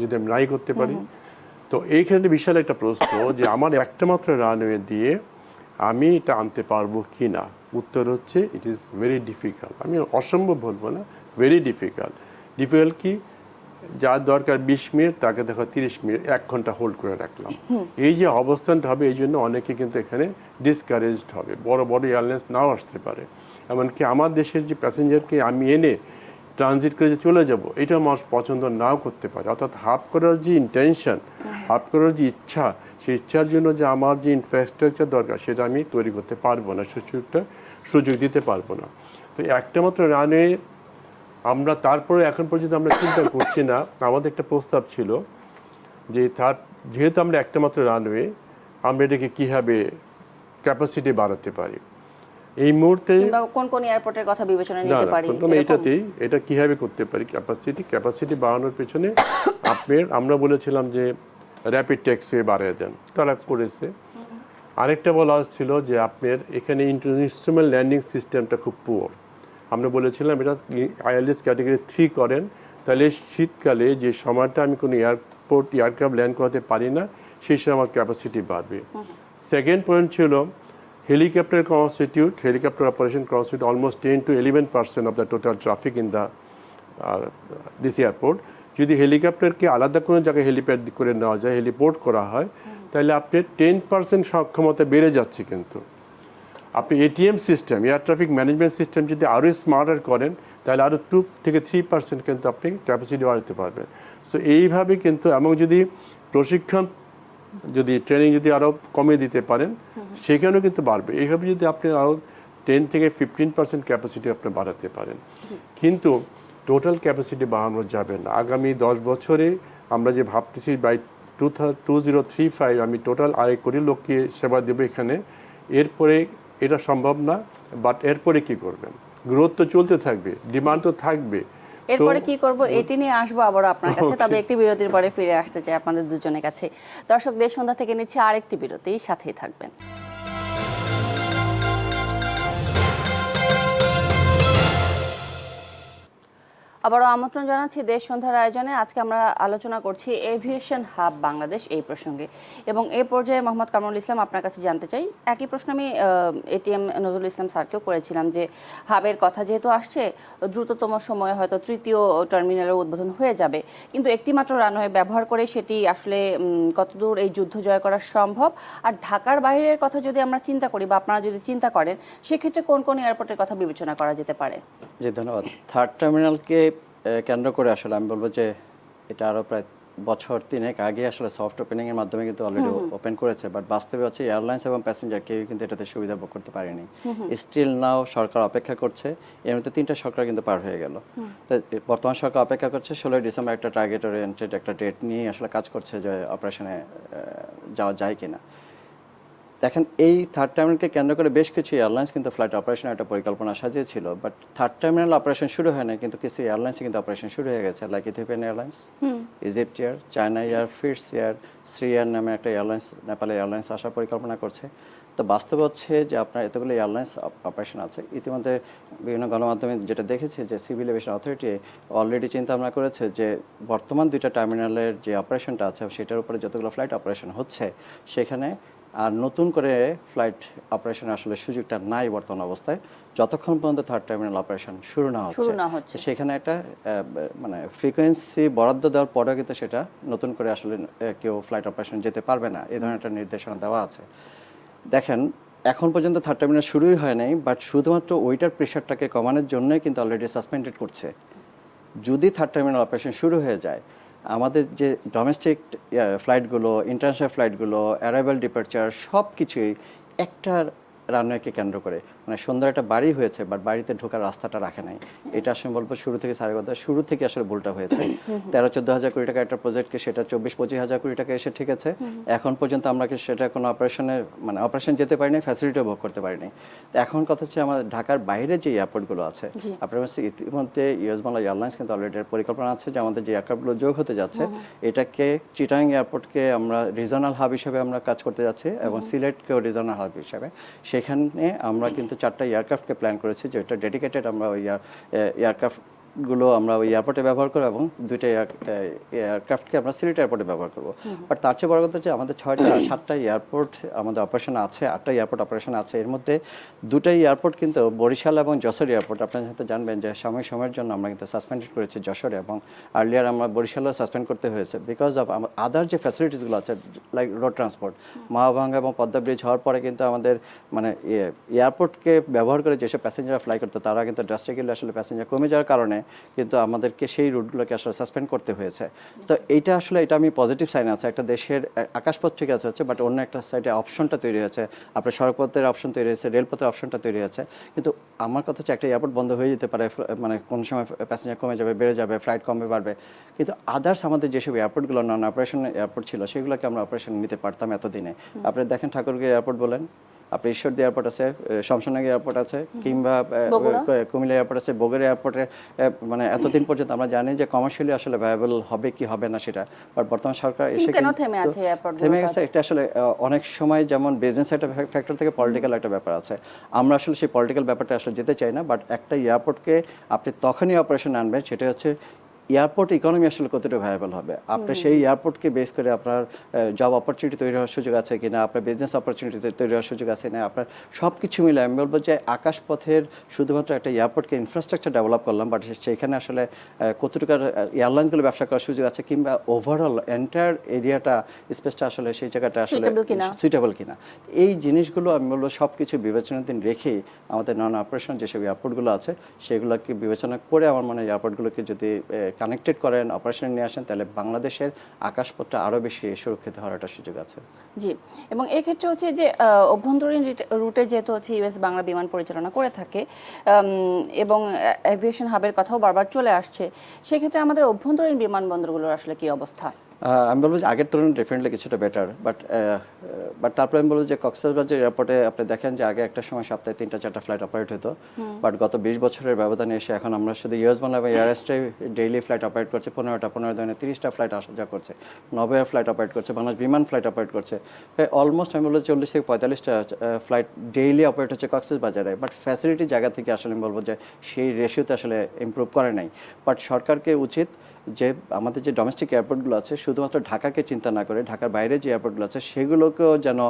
যদি আমি নাই করতে পারি? তো এইখানে বিশাল একটা প্রশ্ন যে আমার একটা মাত্র রানওয়ে দিয়ে আমি এটা আনতে পারবো কি না। উত্তর হচ্ছে ইট ইজ ভেরি ডিফিকাল্ট। আমি অসম্ভব বলবো না, ভেরি ডিফিকাল্ট। ডিফিকাল্ট কি? যার দরকার 20 মিনিট তাকে দেখো 30 মিনিট 1 ঘন্টা হোল্ড করে রাখলাম। এই যে অবস্থানটা হবে, এই জন্য অনেকে কিন্তু এখানে ডিসকারেজড হবে, বড় বড় এয়ারলাইন্স নাও আসতে পারে। এমনকি আমার দেশের যে প্যাসেঞ্জারকে আমি এনে ট্রানজিট করে যে চলে যাব, এটা আমার পছন্দ নাও করতে পারে। অর্থাৎ হাব করার যে ইন্টেনশন, হাব করার যে ইচ্ছা, সেই ইচ্ছার জন্য যে আমার যে ইনফ্রাস্ট্রাকচার দরকার সেটা আমি তৈরি করতে পারবো না, সুযোগ দিতে পারবো না। তো একটা মাত্র রানওয়ে আমরা তারপরে এখন পর্যন্ত আমরা চিন্তা করছি না। আমাদের একটা প্রস্তাব ছিল যে যেহেতু আমরা একটা মাত্র রানওয়ে, আমরা এটাকে কীভাবে ক্যাপাসিটি বাড়াতে পারি। এই মুহূর্তে কোন কোন এয়ারপোর্টের কথা বিবেচনা নিতে পারি, এটা কিভাবে করতে পারি ক্যাপাসিটি বাড়ানোর পেছনে আমরা বলেছিলাম যে র্যাপিড ট্যাক্সওয়ে বাড়িয়ে দেন, তারা করেছে। আরেকটা বলা ছিল যে আপনার এখানে ইনস্ট্রুমেন্ট ল্যান্ডিং সিস্টেমটা খুব পুয়ার। আমরা বলেছিলাম এটা ILS ক্যাটাগরি 3 করেন, তাহলে শীতকালে যে সময়টা আমি কোনো এয়ারক্রাফট ল্যান্ড করাতে পারি না, সেই সময় আমার ক্যাপাসিটি বাড়বে। সেকেন্ড পয়েন্ট ছিল helicopter operation constitute almost 10 to 11% of the total traffic in this airport. যদি হেলিকপ্টারকে আলাদা কোনো জায়গায় হেলিপ্যাড করে নেওয়া যায়, হেলিপোর্ট করা হয়, তাহলে আপনি 10% সক্ষমতা বেড়ে যাচ্ছে। কিন্তু আপনি ATM system, air traffic management system যদি আরও স্মার্টার করেন, তাহলে আরও 2 থেকে 3% কিন্তু আপনি ক্যাপাসিটি বাড়াতে পারবেন। সো এইভাবে কিন্তু, এবং যদি প্রশিক্ষণ যদি ট্রেনিং যদি আরও কমিয়ে দিতে পারেন সেখানেও কিন্তু বাড়বে। এইভাবে যদি আপনি আরও 10 থেকে 15% ক্যাপাসিটি আপনি বাড়াতে পারেন, কিন্তু টোটাল ক্যাপাসিটি বাড়ানো যাবে না। আগামী 10 বছরে আমরা যে ভাবতেছি বাই 2035 আমি টোটাল 1.5 কোটি লোককে সেবা দেবো এখানে, এরপরে এটা সম্ভব না। বাট এরপরে কি করবেন? গ্রোথ তো চলতে থাকবে, ডিমান্ড তো থাকবে। এরপরে কি করব এটি নিয়ে আসবো আবার আপনার কাছে, তবে একটি বিরতির পরে ফিরে আসতে চাই আপনাদের দুজনের কাছে। দর্শক, দেশ সন্ধ্যা থেকে নিচ্ছে আরেকটি বিরতি, সাথেই থাকবেন। আবারও আমন্ত্রণ জানাচ্ছি দেশ সন্ধ্যার আয়োজনে। আজকে আমরা আলোচনা করছি এভিয়েশন হাব বাংলাদেশ এই প্রসঙ্গে, এবং এই পর্যায়ে মোহাম্মদ কামরুল ইসলাম আপনার কাছে জানতে চাই, একই প্রশ্ন আমি এটিএম নজরুল ইসলাম স্যারকেও করেছিলাম যে হাবের কথা যেহেতু আসছে, দ্রুততম সময়ে হয়তো তৃতীয় টার্মিনালের উদ্বোধন হয়ে যাবে, কিন্তু একটি মাত্র রানওয়ে ব্যবহার করে সেটি আসলে কতদূর এই যুদ্ধ জয় করা সম্ভব? আর ঢাকার বাইরের কথা যদি আমরা চিন্তা করি বা আপনারা যদি চিন্তা করেন, সেক্ষেত্রে কোন কোন এয়ারপোর্টের কথা বিবেচনা করা যেতে পারে? জি, ধন্যবাদ। থার্ড টার্মিনালকে কেন্দ্র করে আসলে আমি বলবো যে এটা আরও প্রায় বছর 3 আগে আসলে সফট ওপেনিংয়ের মাধ্যমে কিন্তু অলরেডি ওপেন করেছে, বাট বাস্তবে হচ্ছে এয়ারলাইন্স এবং প্যাসেঞ্জার কেউ কিন্তু এটাতে সুবিধা ভোগ করতে পারেনি। স্টিল নাও সরকার অপেক্ষা করছে, এর মধ্যে 3টা সরকার কিন্তু পার হয়ে গেল। তো বর্তমান সরকার অপেক্ষা করছে 16 ডিসেম্বর একটা টার্গেট ওরিয়েন্টেড একটা ডেট নিয়ে আসলে কাজ করছে যে অপারেশনে যাওয়া যায় কিনা। দেখেন, এই থার্ড টার্মিনালকে কেন্দ্র করে বেশ কিছু এয়ারলাইন্স কিন্তু ফ্লাইট অপারেশনের একটা পরিকল্পনা সাজিয়েছিল, বাট থার্ড টার্মিনাল অপারেশন শুরু হয় না, কিন্তু কিছু এয়ারলাইন্সে কিন্তু অপারেশন শুরু হয়ে গেছে, like Ethiopian Airlines, Egypt Air, China Air, Fits Air, Sri Air নামে একটা এয়ারলাইন্স, নেপালে এয়ারলাইন্স আসার পরিকল্পনা করছে। তো বাস্তব হচ্ছে যে আপনার এতগুলো এয়ারলাইন্স অপারেশন আছে। ইতিমধ্যে বিভিন্ন গণমাধ্যমে যেটা দেখেছি যে সিভিল এভিয়েশন অথরিটি অলরেডি চিন্তা ভাবনা করেছে যে বর্তমান 2টা টার্মিনালের যে অপারেশনটা আছে সেটার উপরে যতগুলো ফ্লাইট অপারেশন হচ্ছে সেখানে আর নতুন করে ফ্লাইট অপারেশন আসলে সুযোগটা নাই বর্তমান অবস্থায়, যতক্ষণ পর্যন্ত থার্ড টার্মিনাল অপারেশন শুরু না হচ্ছে। সেখানে একটা মানে ফ্রিকোয়েন্সি বরাদ্দ দেওয়ার পরেও কিন্তু সেটা নতুন করে আসলে কেউ ফ্লাইট অপারেশন যেতে পারবে না, এই ধরনের একটা নির্দেশনা দেওয়া আছে। দেখেন, এখন পর্যন্ত থার্ড টার্মিনাল শুরুই হয় নাই, বাট শুধুমাত্র ওইটার প্রেশারটাকে কমানোর জন্যই কিন্তু অলরেডি সাসপেন্ডেড করছে। যদি থার্ড টার্মিনাল অপারেশন শুরু হয়ে যায়, আমাদের যে ডোমেস্টিক ফ্লাইটগুলো, ইন্টারন্যাশনাল ফ্লাইটগুলো, অ্যারাইভাল ডিপার্চার সব কিছুই একটা রানওয়েকে কেন্দ্র করে, মানে সুন্দর একটা বাড়ি হয়েছে, বাট বাড়িতে ঢোকার রাস্তাটা রাখে নাই। এটা আসলে বলবো শুরু থেকে সাড়ে কথা শুরু থেকে আসলে ভুলটা হয়েছে। 13-14 হাজার কোটি টাকা একটা প্রজেক্টকে সেটা 24-25 হাজার কোটি টাকা এসে ঠিকেছে। এখন পর্যন্ত আমরা কি সেটা কোনো অপারেশন যেতে পারিনি, ফ্যাসিলিটিও ভোগ করতে পারিনি। তো এখন কথা হচ্ছে আমাদের ঢাকার বাইরে যে এয়ারপোর্টগুলো আছে, আপনার কাছে ইতিমধ্যে ইউএস বাংলা এয়ারলাইন্স কিন্তু অলরেডি পরিকল্পনা আছে যে আমাদের যে এয়ারক্রাফটগুলো যোগ হতে যাচ্ছে এটাকে চিটাং এয়ারপোর্টকে আমরা রিজনাল হাব হিসেবে আমরা কাজ করতে যাচ্ছি, এবং সিলেটকেও রিজনাল হাব হিসেবে। সেখানে আমরা কিন্তু 4টা এয়ারক্রাফটকে প্ল্যান করেছি, যেটা ডেডিকেটেড আমরা ওই এয়ারক্রাফটগুলো আমরা ওই এয়ারপোর্টে ব্যবহার করবো, এবং 2টা এয়ারক্রাফটকে আমরা সিলেট এয়ারপোর্টে ব্যবহার করবো। বাট তার চেয়ে বড় কথা হচ্ছে আমাদের 7টা এয়ারপোর্ট আমাদের অপারেশন আছে, 8টা এয়ারপোর্ট অপারেশন আছে। এর মধ্যে 2টাই এয়ারপোর্ট কিন্তু বরিশাল এবং যশোর এয়ারপোর্ট। আপনারা হয়তো জানবেন যে সময়ের জন্য আমরা কিন্তু সাসপেন্ডেড করেছি যশোরে, এবং আর্লিয়ার আমরা বরিশালেও সাসপেন্ড করতে হয়েছে বিকজ অফ আদার যে ফ্যাসিলিটিসগুলো আছে লাইক রোড ট্রান্সপোর্ট। মহাভাঙ্গা এবং পদ্মা ব্রিজ হওয়ার পরে কিন্তু আমাদের মানে এয়ারপোর্টকে ব্যবহার করে যেসব প্যাসেঞ্জার ফ্লাই করতো তারা কিন্তু ড্রাস্টিক্যালি আসলে প্যাসেঞ্জার কমে যাওয়ার কারণে কিন্তু আমাদেরকে সেই রুটগুলোকে আসলে সাসপেন্ড করতে হয়েছে। তো এটা আসলে এটা আমি পজিটিভ সাইন আছে, একটা দেশের আকাশপথ ঠিক আছে হচ্ছে, বাট অন্য একটা সাইডে অপশনটা তৈরি হয়েছে, আপনার সড়কপথের অপশন তৈরি হয়েছে, রেলপথের অপশনটা তৈরি হয়েছে। কিন্তু আমার কথা হচ্ছে একটা এয়ারপোর্ট বন্ধ হয়ে যেতে পারে, মানে কোনো সময় প্যাসেঞ্জার কমে যাবে, বেড়ে যাবে, ফ্লাইট কমে বাড়বে, কিন্তু আদার্স আমাদের যেসব এয়ারপোর্টগুলো নন অপারেশন এয়ারপোর্ট ছিল সেগুলোকে আমরা অপারেশন নিতে পারতাম এতদিনে। আপনি দেখেন ঠাকুরগাঁও এয়ারপোর্ট বলেন, আপনার ঈশ্বরদী এয়ারপোর্ট আছে, শমশানগর এয়ারপোর্ট আছে, কিংবা কুমিল্লা এয়ারপোর্ট আছে, বগুড়া এয়ারপোর্টে মানে এতদিন পর্যন্ত আমরা জানি যে কমার্শিয়ালি আসলে ভায়াবল হবে কি হবে না সেটা, বাট বর্তমান সরকার এসে থেমে গেছে। এটা আসলে অনেক সময় যেমন বিজনেস একটা ফ্যাক্টর থেকে পলিটিক্যাল একটা ব্যাপার আছে, আমরা আসলে সেই পলিটিক্যাল ব্যাপারটা আসলে যেতে চাই না, বাট একটা এয়ারপোর্টকে আপনি তখনই অপারেশন আনবেন সেটা হচ্ছে এয়ারপোর্ট ইকোনমি আসলে কতটা ভায়াবল হবে, আপনার সেই এয়ারপোর্টকে বেস করে আপনার জব অপরচুনিটি তৈরি হওয়ার সুযোগ আছে কিনা, আপনার বিজনেস অপরচুনিটি তৈরি হওয়ার সুযোগ আছে না, আপনার সব কিছু মিলে আমি বলবো যে আকাশপথের শুধুমাত্র একটা এয়ারপোর্টকে ইনফ্রাস্ট্রাকচার ডেভেলপ করলাম, বাট সেইখানে আসলে কতটুকার এয়ারলাইন্সগুলো ব্যবসা করার সুযোগ আছে, কিংবা ওভারঅল এন্টায়ার এরিয়াটা স্পেসটা আসলে সেই জায়গাটা আসলে সুইটেবল কিনা, এই জিনিসগুলো আমি বলবো সব কিছু বিবেচনাধীন রেখেই আমাদের নন অপারেশন যেসব এয়ারপোর্টগুলো আছে সেগুলোকে বিবেচনা করে আমার মনে হয় এয়ারপোর্টগুলোকে যদি কানেক্টেড করেন, অপারেশন নিয়ে আসেন, তাহলে বাংলাদেশের আকাশপথটা আরও বেশি সুরক্ষিত হওয়ার একটা সুযোগ আছে। জি, এবং এক্ষেত্রে হচ্ছে যে অভ্যন্তরীণ রুটে যেহেতু হচ্ছে ইউএস বাংলা বিমান পরিচালনা করে থাকে এবং এভিয়েশন হাবের কথাও বারবার চলে আসছে, সেক্ষেত্রে আমাদের অভ্যন্তরীণ বিমানবন্দরগুলোর আসলে কি অবস্থা? আমি বলবো যে আগের তুলনায় ডেফিনেটলি কিছুটা বেটার, বাট তারপরে আমি বলবো যে কক্সবাজার এয়ারপোর্টে আপনি দেখেন যে আগে একটা সময় সপ্তাহে 3-4টা ফ্লাইট অপারেট হতো, বাট গত 20 বছরের ব্যবধানে এসে এখন আমরা শুধু ইউএস বাংলা এবং এয়ারএসটাই ডেইলি ফ্লাইট অপারেট করছে, 15 দিনে 30টা ফ্লাইট আসা যাওয়া করছে, 90 ফ্লাইট অপারেট করছে, বাংলাদেশ বিমান ফ্লাইট অপারেট করছে, প্রায় অলমোস্ট আমি বলবো 40 থেকে 45টা ফ্লাইট ডেইলি অপারেট হচ্ছে কক্সবাজারে। বাট ফ্যাসিলিটি জায়গা থেকে আসলে আমি বলবো যে সেই রেশিওতে আসলে ইমপ্রুভ করে নাই। বাট সরকারকে উচিত যে আমাদের যে ডোমেস্টিক এয়ারপোর্টগুলো আছে শুধুমাত্র ঢাকাকে চিন্তা না করে ঢাকার বাইরে যে এয়ারপোর্টগুলো আছে সেগুলোকেও যেন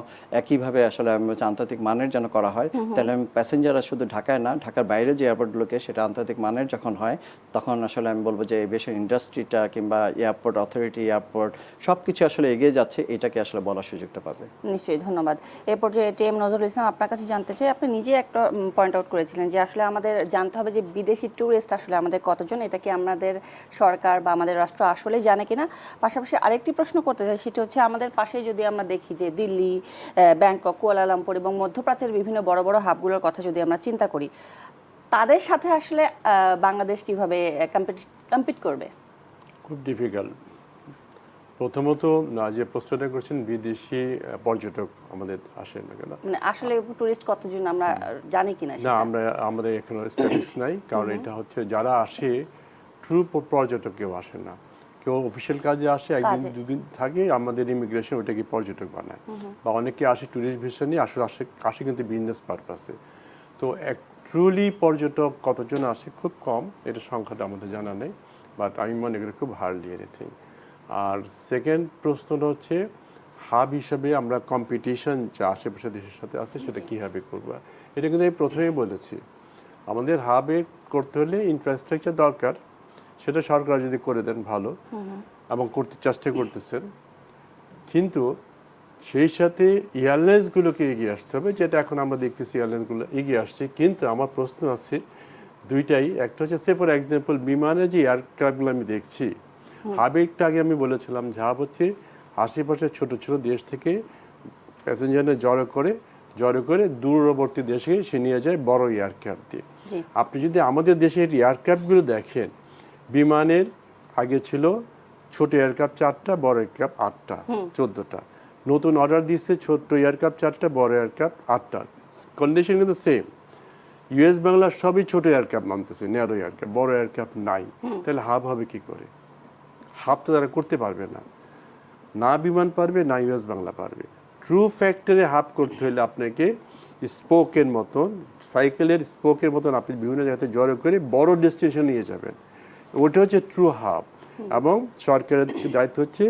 একইভাবে আসলে আমি বলছি আন্তর্জাতিক মানের যেন করা হয়, তাহলে আমি প্যাসেঞ্জাররা শুধু ঢাকায় না, ঢাকার বাইরে যে এয়ারপোর্টগুলোকে সেটা আন্তর্জাতিক মানের যখন হয়, তখন আসলে আমি বলবো যে এভিয়েশন ইন্ডাস্ট্রিটা কিংবা এয়ারপোর্ট অথরিটি, এয়ারপোর্ট সব কিছু আসলে এগিয়ে যাচ্ছে, এটাকে আসলে বলার সুযোগটা পাবে। নিশ্চয়ই, ধন্যবাদ। এই পর্যায়ে টিএম নজরুল ইসলাম, আপনার কাছে জানতে চাই, আপনি নিজে একটা পয়েন্ট আউট করেছিলেন যে আসলে আমাদের জানতে হবে যে বিদেশি ট্যুরিস্ট আসলে আমাদের কতজন, এটা কি আমাদের সরকার বা আমাদের রাষ্ট্র আসলে জানে কিনা। পাশাপাশি আরেকটি প্রশ্ন করতে চাই, সেটা হচ্ছে আমাদের পাশেই যদি আমরা দেখি যে দিল্লি, ব্যাংকক, কুয়ালালামপুর এবং মধ্যপ্রাচ্যের বিভিন্ন বড় বড় হাবগুলোর কথা যদি আমরা চিন্তা করি, তাদের সাথে আসলে বাংলাদেশ কিভাবে কম্পিট করবে? খুব ডিফিকাল্ট। প্রথমত যে প্রশ্নটা করছেন বিদেশি পর্যটক আমাদের আসেন না কেন, মানে আসলে টুরিস্ট কতজন আমরা জানি কিনা না, আমাদের এখনো স্ট্যাটিস্টিক্স নাই, কারণ এটা হচ্ছে যারা আসে ট্রু পর্যটক কেউ আসে না, কেউ অফিসিয়াল কাজে আসে, একদিন দুদিন থাকে, আমাদের ইমিগ্রেশন ওটাকে পর্যটক বানায়, বা অনেকে আসে ট্যুরিস্ট ভিসা নিয়ে, আসে কিন্তু বিজনেস পারপাসে। তো এক ট্রুলি পর্যটক কতজন আসে খুব কম, এটা সংখ্যাটা আমাদের জানা নেই, বাট আমি মনে করি খুব হার্ডলি এনিথিং। আর সেকেন্ড প্রশ্নটা হচ্ছে হাব হিসাবে আমরা কম্পিটিশন যা আশেপাশে দেশের সাথে আছে সেটা কীভাবে করবো, এটা কিন্তু আমি প্রথমেই বলেছি। আমাদের হাবে করতে হলে ইনফ্রাস্ট্রাকচার দরকার, সেটা সরকার যদি করে দেন ভালো, এবং করতে চেষ্টা করতেছেন, কিন্তু সেই সাথে এয়ারলাইন্সগুলোকে এগিয়ে আসতে হবে, যেটা এখন আমরা দেখতেছি এয়ারলাইন্সগুলো এগিয়ে আসছে। কিন্তু আমার প্রশ্ন আছে দুইটাই, একটা হচ্ছে সে ফর এক্সাম্পল বিমানের যে এয়ারক্রাফটগুলো আমি দেখছি, হাবেরটা আগে আমি বলেছিলাম যে হাব হচ্ছে আশেপাশের ছোট ছোট দেশ থেকে প্যাসেঞ্জার জড়ো করে দূরবর্তী দেশে সে নিয়ে যায় বড় এয়ারক্রাফট দিয়ে। আপনি যদি আমাদের দেশের এয়ারক্রাফটগুলো দেখেন, বিমানের আগে ছিল ছোট এয়ারক্রাফট 4টা, বড় এয়ারক্রাফট 8টা, 14টা। নতুন অর্ডার দিচ্ছে ছোট্ট এয়ারক্রাফট 4টা, বড় এয়ারক্রাফট 8টা, কন্ডিশন কিন্তু সেম। ইউএস বাংলার সবই ছোট এয়ারক্রাফট নামতেছে, ন্যারো এয়ারক্রাফট, বড় এয়ারক্রাফট নাই। তাহলে হাব হবে কি করে? হাব তো তারা করতে পারবে না, না বিমান পারবে, না ইউএস বাংলা পারবে। ট্রু ফ্যাক্টরে হাব করতে হলে আপনাকে স্পোকের মতন, সাইকেলের স্পোকের মতন আপনি বিভিন্ন জায়গাতে জড়ো করে বড় ডেস্টিনেশন নিয়ে যাবেন, ওটা হচ্ছে ট্রু হাব। এবং সরকারের দায়িত্ব হচ্ছে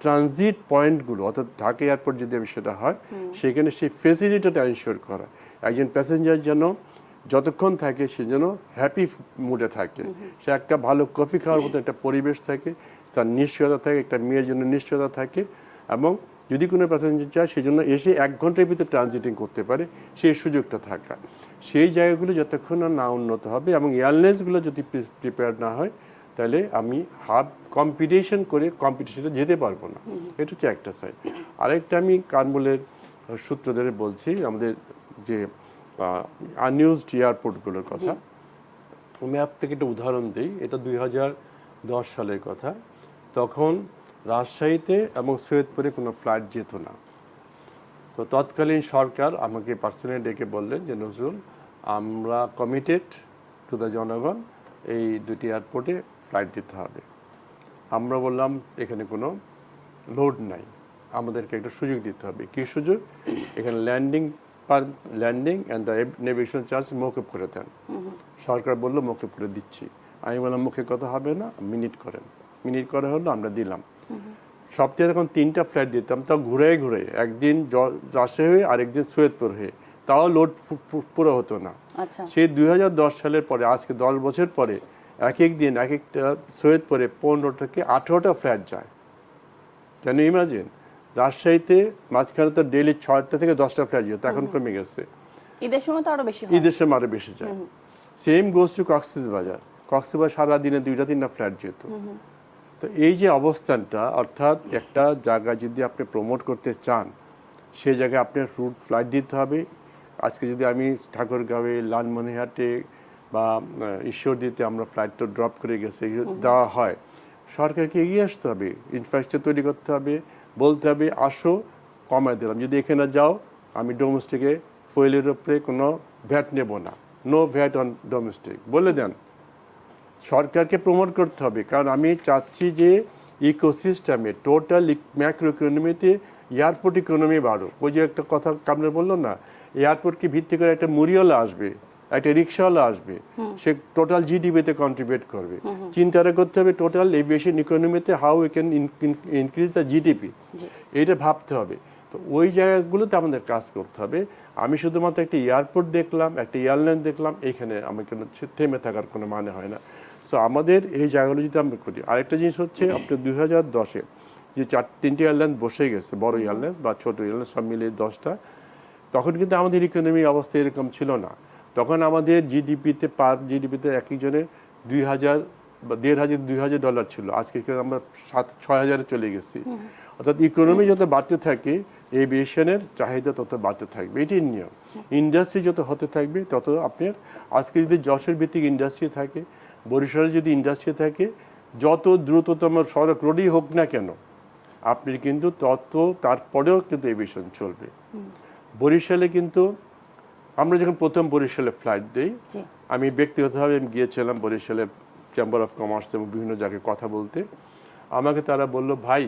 ট্রানজিট পয়েন্টগুলো, অর্থাৎ ঢাকা এয়ারপোর্ট যদি সেটা হয়, সেখানে সেই ফেসিলিটিটা এনশিওর করা, একজন প্যাসেঞ্জার যেন যতক্ষণ থাকে সে যেন হ্যাপি মুডে থাকে, সে একটা ভালো কফি খাওয়ার মতো একটা পরিবেশ থাকে, তার নিশ্চয়তা থাকে, একটা মেয়ের জন্য নিশ্চয়তা থাকে, এবং যদি কোনো প্যাসেঞ্জার চায় সেজন্য এসে 1 ঘন্টার ভিতরে ট্রানজিটিং করতে পারে, সেই সুযোগটা থাকা। সেই জায়গাগুলো যতক্ষণ না উন্নত হবে এবং এয়ারলাইন্সগুলো যদি প্রিপেয়ার না হয়, তাহলে আমি হাব কম্পিটিশনে যেতে পারবো না। এটা হচ্ছে একটা সাইড। আরেকটা আমি কানমূলের সূত্র ধরে বলছি, আমাদের যে আনইউজড এয়ারপোর্টগুলোর কথা। আমি আপনাকে একটা উদাহরণ দিই, এটা 2010 সালের কথা। তখন রাজশাহীতে এবং সৈয়দপুরে কোনো ফ্লাইট যেত না। তো তৎকালীন সরকার আমাকে পার্সোনালি ডেকে বললেন যে নজরুল, আমরা কমিটেড টু দ্য জনগণ, এই দুটি এয়ারপোর্টে ফ্লাইট দিতে হবে। আমরা বললাম এখানে কোনো লোড নাই, আমাদেরকে একটা সুযোগ দিতে হবে। কী সুযোগ? এখানে landing and the navigation charge মৌকুব করে দেন। সরকার বললো মৌকুব করে দিচ্ছি। আমি বললাম মুখে কথা হবে না, মিনিট করা হলো, আমরা দিলাম। সপ্তাহে তখন 3টা ফ্লাইট দিতাম, তাও ঘুরে একদিন রাজশাহী হয়ে আরেকদিন সৈয়দপুর হয়ে, তাও লোড পুরো হতো না। সেই 2010 সালের পরে, আজকে 10 বছর পরে, এক একটা সৈয়দপুরে 15 থেকে 18টা ফ্লাইট যায়। কেন ইমাজিন? রাজশাহীতে মাঝখানে তো ডেইলি 6টা থেকে 10টা ফ্লাইট যেত, এখন কমে গেছে। ঈদের সময় তো আরো বেশি, ঈদের সময় আরো বেশি যায়। Same goes to Cox's Bazar. Cox's Bazar সারাদিনে 2-3টা ফ্লাইট যেত। তো এই যে অবস্থানটা, অর্থাৎ একটা জায়গায় যদি আপনি প্রমোট করতে চান, সেই জায়গায় আপনার রুট ফ্লাইট দিতে হবে। আজকে যদি আমি ঠাকুরগাঁওয়ে, লালমনিরহাটে বা ঈশ্বরদীতে আমরা ফ্লাইটটা ড্রপ করে গেছে দেওয়া হয়, সরকারকে এগিয়ে আসতে হবে, ইনফ্রাস্ট্রাকচার তৈরি করতে হবে, বলতে হবে আসো কমায় দিলাম, যদি এখানে যাও আমি ডোমেস্টিকে ফুয়েলের উপরে কোনো ভ্যাট নেব না, নো ভ্যাট অন ডোমেস্টিক বলে দেন। সরকারকে প্রমোট করতে হবে, কারণ আমি চাচ্ছি যে ইকোসিস্টেমে টোটাল ম্যাক্রো ইকোনমিতে এয়ারপোর্ট ইকোনমি বাড়ুক। ওই যে একটা কথা আপনার বললো না, এয়ারপোর্টকে ভিত্তি করে একটা মুড়িওয়ালা আসবে, একটা রিক্সাওয়ালা আসবে, সে টোটাল জিডিপিতে কন্ট্রিবিউট করবে। চিন্তাটা করতে হবে টোটাল এভিয়েশন ইকোনমিতে how we can increase the GDP, এইটা ভাবতে হবে। তো ওই জায়গাগুলোতে আমাদের কাজ করতে হবে। আমি শুধুমাত্র একটা এয়ারপোর্ট দেখলাম, একটা এয়ারলাইন দেখলাম, এইখানে আমাকে থেমে থাকার কোনো মানে হয় না। সো আমাদের এই জায়গাগুলো যদি আমরা করি। আরেকটা জিনিস হচ্ছে আপনার 2010-এ যে 3টে এয়ারলাইন বসে গেছে, বড় এয়ারলাইন্স বা ছোটো এয়ারলাইন্স সব মিলিয়ে 10টা, তখন কিন্তু আমাদের ইকোনমি অবস্থা এরকম ছিল না। তখন আমাদের জিডিপিতে এক একজনের 2,000 বা $1,500-2,000 ছিল। আজকে আমরা 7-6,000-এ চলে গেছি। অর্থাৎ ইকোনমি যত বাড়তে থাকে, এভিয়েশনের চাহিদা তত বাড়তে থাকবে, এটির নিয়ম। ইন্ডাস্ট্রি যত হতে থাকবে তত আপনার, আজকে যদি যশোর ভিত্তিক ইন্ডাস্ট্রি থাকে, বরিশালে যদি ইন্ডাস্ট্রি থাকে, যত দ্রুততম সড়ক রোডই হোক না কেন, আপনি কিন্তু তত তারপরেও কিন্তু এভিয়েশন চলবে। বরিশালে কিন্তু আমরা যখন প্রথম বরিশালে ফ্লাইট দিই, আমি ব্যক্তিগতভাবে আমি গিয়েছিলাম বরিশালে চেম্বার অফ কমার্স এবং বিভিন্ন জায়গায় কথা বলতে। আমাকে তারা বলল, ভাই,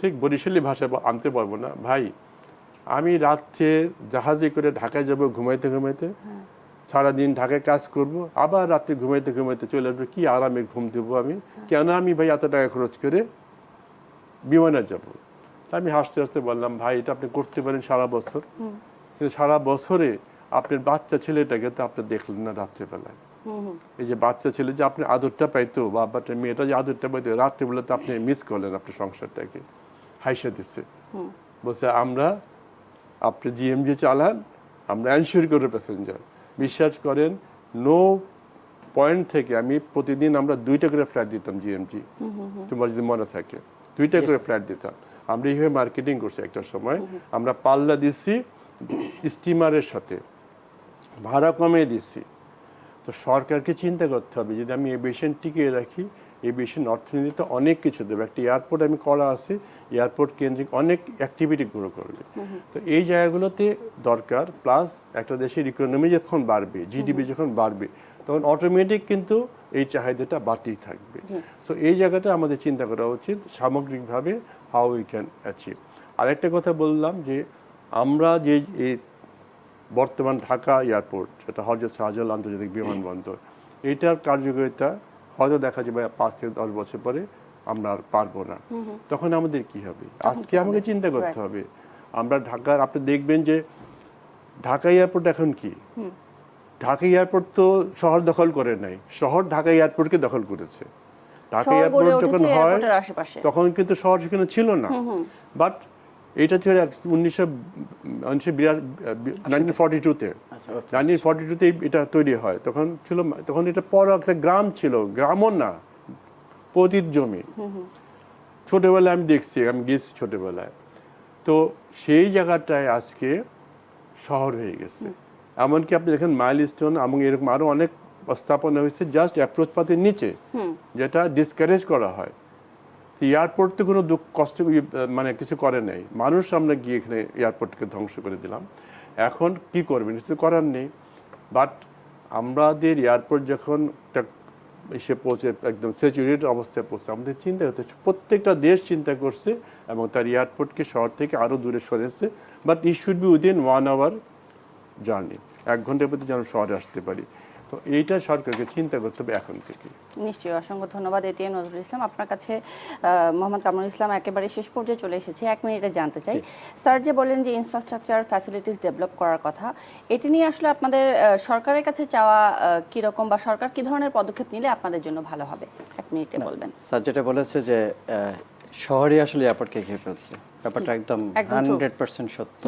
ঠিক বরিশালী ভাষায় আনতে পারবো না, ভাই আমি রাত্রে জাহাজে করে ঢাকায় যাব ঘুমাইতে ঘুমাইতে, সারাদিন ঢাকায় কাজ করব, আবার রাত্রে ঘুমাইতে ঘুমাইতে চলে আসবো, কি আরামে ঘুম দেবো আমি, কেন আমি ভাই এত টাকা খরচ করে বিমানে যাব? আমি হাসতে হাসতে বললাম, ভাই এটা আপনি করতে পারেন সারা বছর, কিন্তু সারা বছরে আপনার বাচ্চা ছেলেটাকে তো আপনি দেখলেন না রাত্রেবেলায়। এই যে বাচ্চা ছেলে যে আপনি আদরটা পাইতো, বা আপনার মেয়েটা যে আদরটা পাইতো, রাত্রেবেলাতে আপনি মিস করলেন আপনার সংসারটাকে। হাইসা দিচ্ছে, বলছে আমরা আপনি জিএমজি চালান, আমরা এনশিওর করে প্যাসেঞ্জার। বিশ্বাস করেন, নো পয়েন্ট থেকে আমি প্রতিদিন আমরা 2টা করে ফ্লাইট দিতাম জিএমজি, তোমার যদি মনে থাকে, 2টা করে ফ্লাইট দিতাম। আমরা এইভাবে মার্কেটিং করছি একটা সময়। আমরা পাল্লা দিচ্ছি স্টিমারের সাথে, ভাড়া কমিয়ে দিচ্ছি। তো সরকারকে চিন্তা করতে হবে, যদি আমি এভিয়েশন টিকিয়ে রাখি, এভিয়েশন অর্থনীতিতে অনেক কিছু দেবে। একটা এয়ারপোর্ট আমি করা আছে, এয়ারপোর্ট কেন্দ্রিক অনেক অ্যাক্টিভিটি গ্রো করবে। তো এই জায়গাগুলোতে দরকার। প্লাস একটা দেশের ইকোনমি যখন বাড়বে, জিডিপি যখন বাড়বে, তখন অটোমেটিক কিন্তু এই চাহিদাটা বাড়তেই থাকবে। সো এই জায়গাটা আমাদের চিন্তা করা উচিত সামগ্রিকভাবে, হাউ উই ক্যান অ্যাচিভ। আরেকটা কথা বললাম যে আমরা যে এই বর্তমান ঢাকা এয়ারপোর্ট, যেটা হযরত শাহজালাল আন্তর্জাতিক বিমানবন্দর, এইটার কার্যকারিতা হয়তো দেখা যাবে 5 থেকে 10 বছর পরে আমরা আর পারবো না। তখন আমাদের কি হবে? আজকে আমাকে চিন্তা করতে হবে। আমরা ঢাকার, আপনি দেখবেন যে ঢাকা এয়ারপোর্ট এখন কি, ঢাকা এয়ারপোর্ট তো শহর দখল করে নাই, শহর ঢাকা এয়ারপোর্টকে দখল করেছে। ঢাকা এয়ারপোর্ট যখন হয় তখন কিন্তু শহর সেখানে ছিল না। বাট এটা ছিল 1942-তে, 1942-তে এটা তৈরি হয়। তখন এটা পর একটা গ্রাম ছিল, গ্রামও না, পতিত জমি। ছোটবেলায় আমি দেখছি, আমি গেছি ছোটবেলায়। তো সেই জায়গাটায় আজকে শহর হয়ে গেছে। এমনকি আপনি দেখেন মাইলস্টোন এবং এরকম আরো অনেক স্থাপনা হয়েছে জাস্ট অ্যাপ্রোচ পাথের নিচে, যেটা ডিসকারেজ করা হয়। এয়ারপোর্ট তো কোনো কষ্ট মানে কিছু করে নাই, মানুষ আমরা গিয়ে এখানে এয়ারপোর্টকে ধ্বংস করে দিলাম। এখন কি করবেন, কিছু করার নেই। বাট আমাদের এয়ারপোর্ট যখন এসে পৌঁছে একদম স্যাচুরেটেড অবস্থায় পৌঁছে, আমাদের চিন্তা হতে, প্রত্যেকটা দেশ চিন্তা করছে এবং তার এয়ারপোর্টকে শহর থেকে আরও দূরে সরেছে। But it should be within 1 hour journey, 1 ঘন্টার মধ্যে যেন শহরে আসতে পারি। তো এইটা সরকারকে চিন্তা করতে হবে এখন থেকে। নিশ্চয়ই, অসংখ্য ধন্যবাদ এটিএম নজরুল ইসলাম। আপনার কাছে মোহাম্মদ কামরুল ইসলাম একেবারে শেষ পর্যায়ে চলে এসেছে। 1 মিনিটে জানতে চাই, স্যার যে বলেন যে ইনফ্রাস্ট্রাকচার ফ্যাসিলিটিস ডেভেলপ করার কথা, এটি নিয়ে আসলে আপনাদের সরকারের কাছে চাওয়া কীরকম, বা সরকার কী ধরনের পদক্ষেপ নিলে আপনাদের জন্য ভালো হবে? 1 মিনিটে বলবেন। স্যার যেটা বলেছে যে শহরে আসলে এয়ারপোর্টকে খেয়ে ফেলছে, ব্যাপারটা একদম 100% সত্য।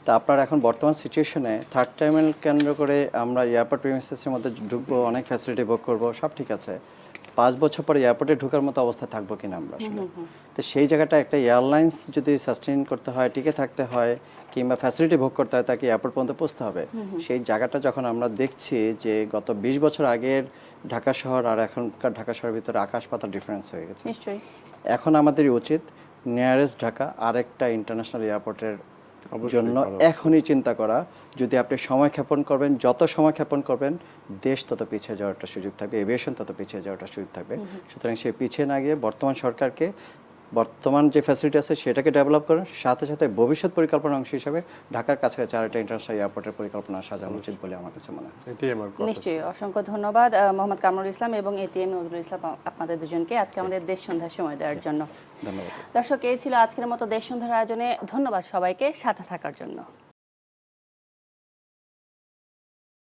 তা আপনার এখন বর্তমান সিচুয়েশনে থার্ড টার্মিনাল কেন্দ্র করে আমরা এয়ারপোর্ট প্রিমিসেসের মধ্যে ঢুকবো, অনেক ফ্যাসিলিটি ভোগ করবো, সব ঠিক আছে। 5 বছর পরে এয়ারপোর্টে ঢোকার মতো অবস্থায় থাকবো কিনা আমরা আসলে। তো সেই জায়গাটা একটা এয়ারলাইন্স যদি সাস্টেইন করতে হয়, টিকে থাকতে হয়, কিংবা ফ্যাসিলিটি ভোগ করতে হয়, তাকে এয়ারপোর্ট পর্যন্ত পৌঁছতে হবে। সেই জায়গাটা যখন আমরা দেখছি যে গত 20 বছর আগের ঢাকা শহর আর এখনকার ঢাকা শহরের ভিতরে আকাশ পাতাল ডিফারেন্স হয়ে গেছে। নিশ্চয়ই এখন আমাদের উচিত নিয়ারেস্ট ঢাকা আরেকটা ইন্টারন্যাশনাল এয়ারপোর্টের জন্য এখনই চিন্তা করা। যদি আপনি সময় ক্ষেপণ করবেন, যত সময় ক্ষেপণ করবেন, দেশ তত পিছিয়ে যাওয়ার একটা সুযোগ থাকবে, এভিয়েশন তত পিছিয়ে যাওয়ার একটা সুযোগ থাকবে। সুতরাং সে পিছিয়ে না গিয়ে বর্তমান সরকারকে বর্তমান যে ফ্যাসিলিটি আছে সেটাকে ডেভেলপ করেন, সাথে সাথে ভবিষ্যৎ পরিকল্পনার অংশ হিসাবে ঢাকার কাছাকাছি আরেকটা ইন্টারন্যাশনাল এয়ারপোর্টের পরিকল্পনা সাজানো উচিত বলে আমার কাছে মনে হয়। এটাই আমার কথা। নিশ্চয়ই। অসংখ্য ধন্যবাদ মোহাম্মদ কামরুল ইসলাম এবং এটিএম নজরুল ইসলাম আপনাদের দুজনকে আজকে আমাদের দেশ সন্ধ্যার সময় দেওয়ার জন্য। ধন্যবাদ। দর্শক, এই ছিল আজকের মতো দেশ সন্ধ্যার আয়োজনে। ধন্যবাদ সবাইকে সাথে থাকার জন্য।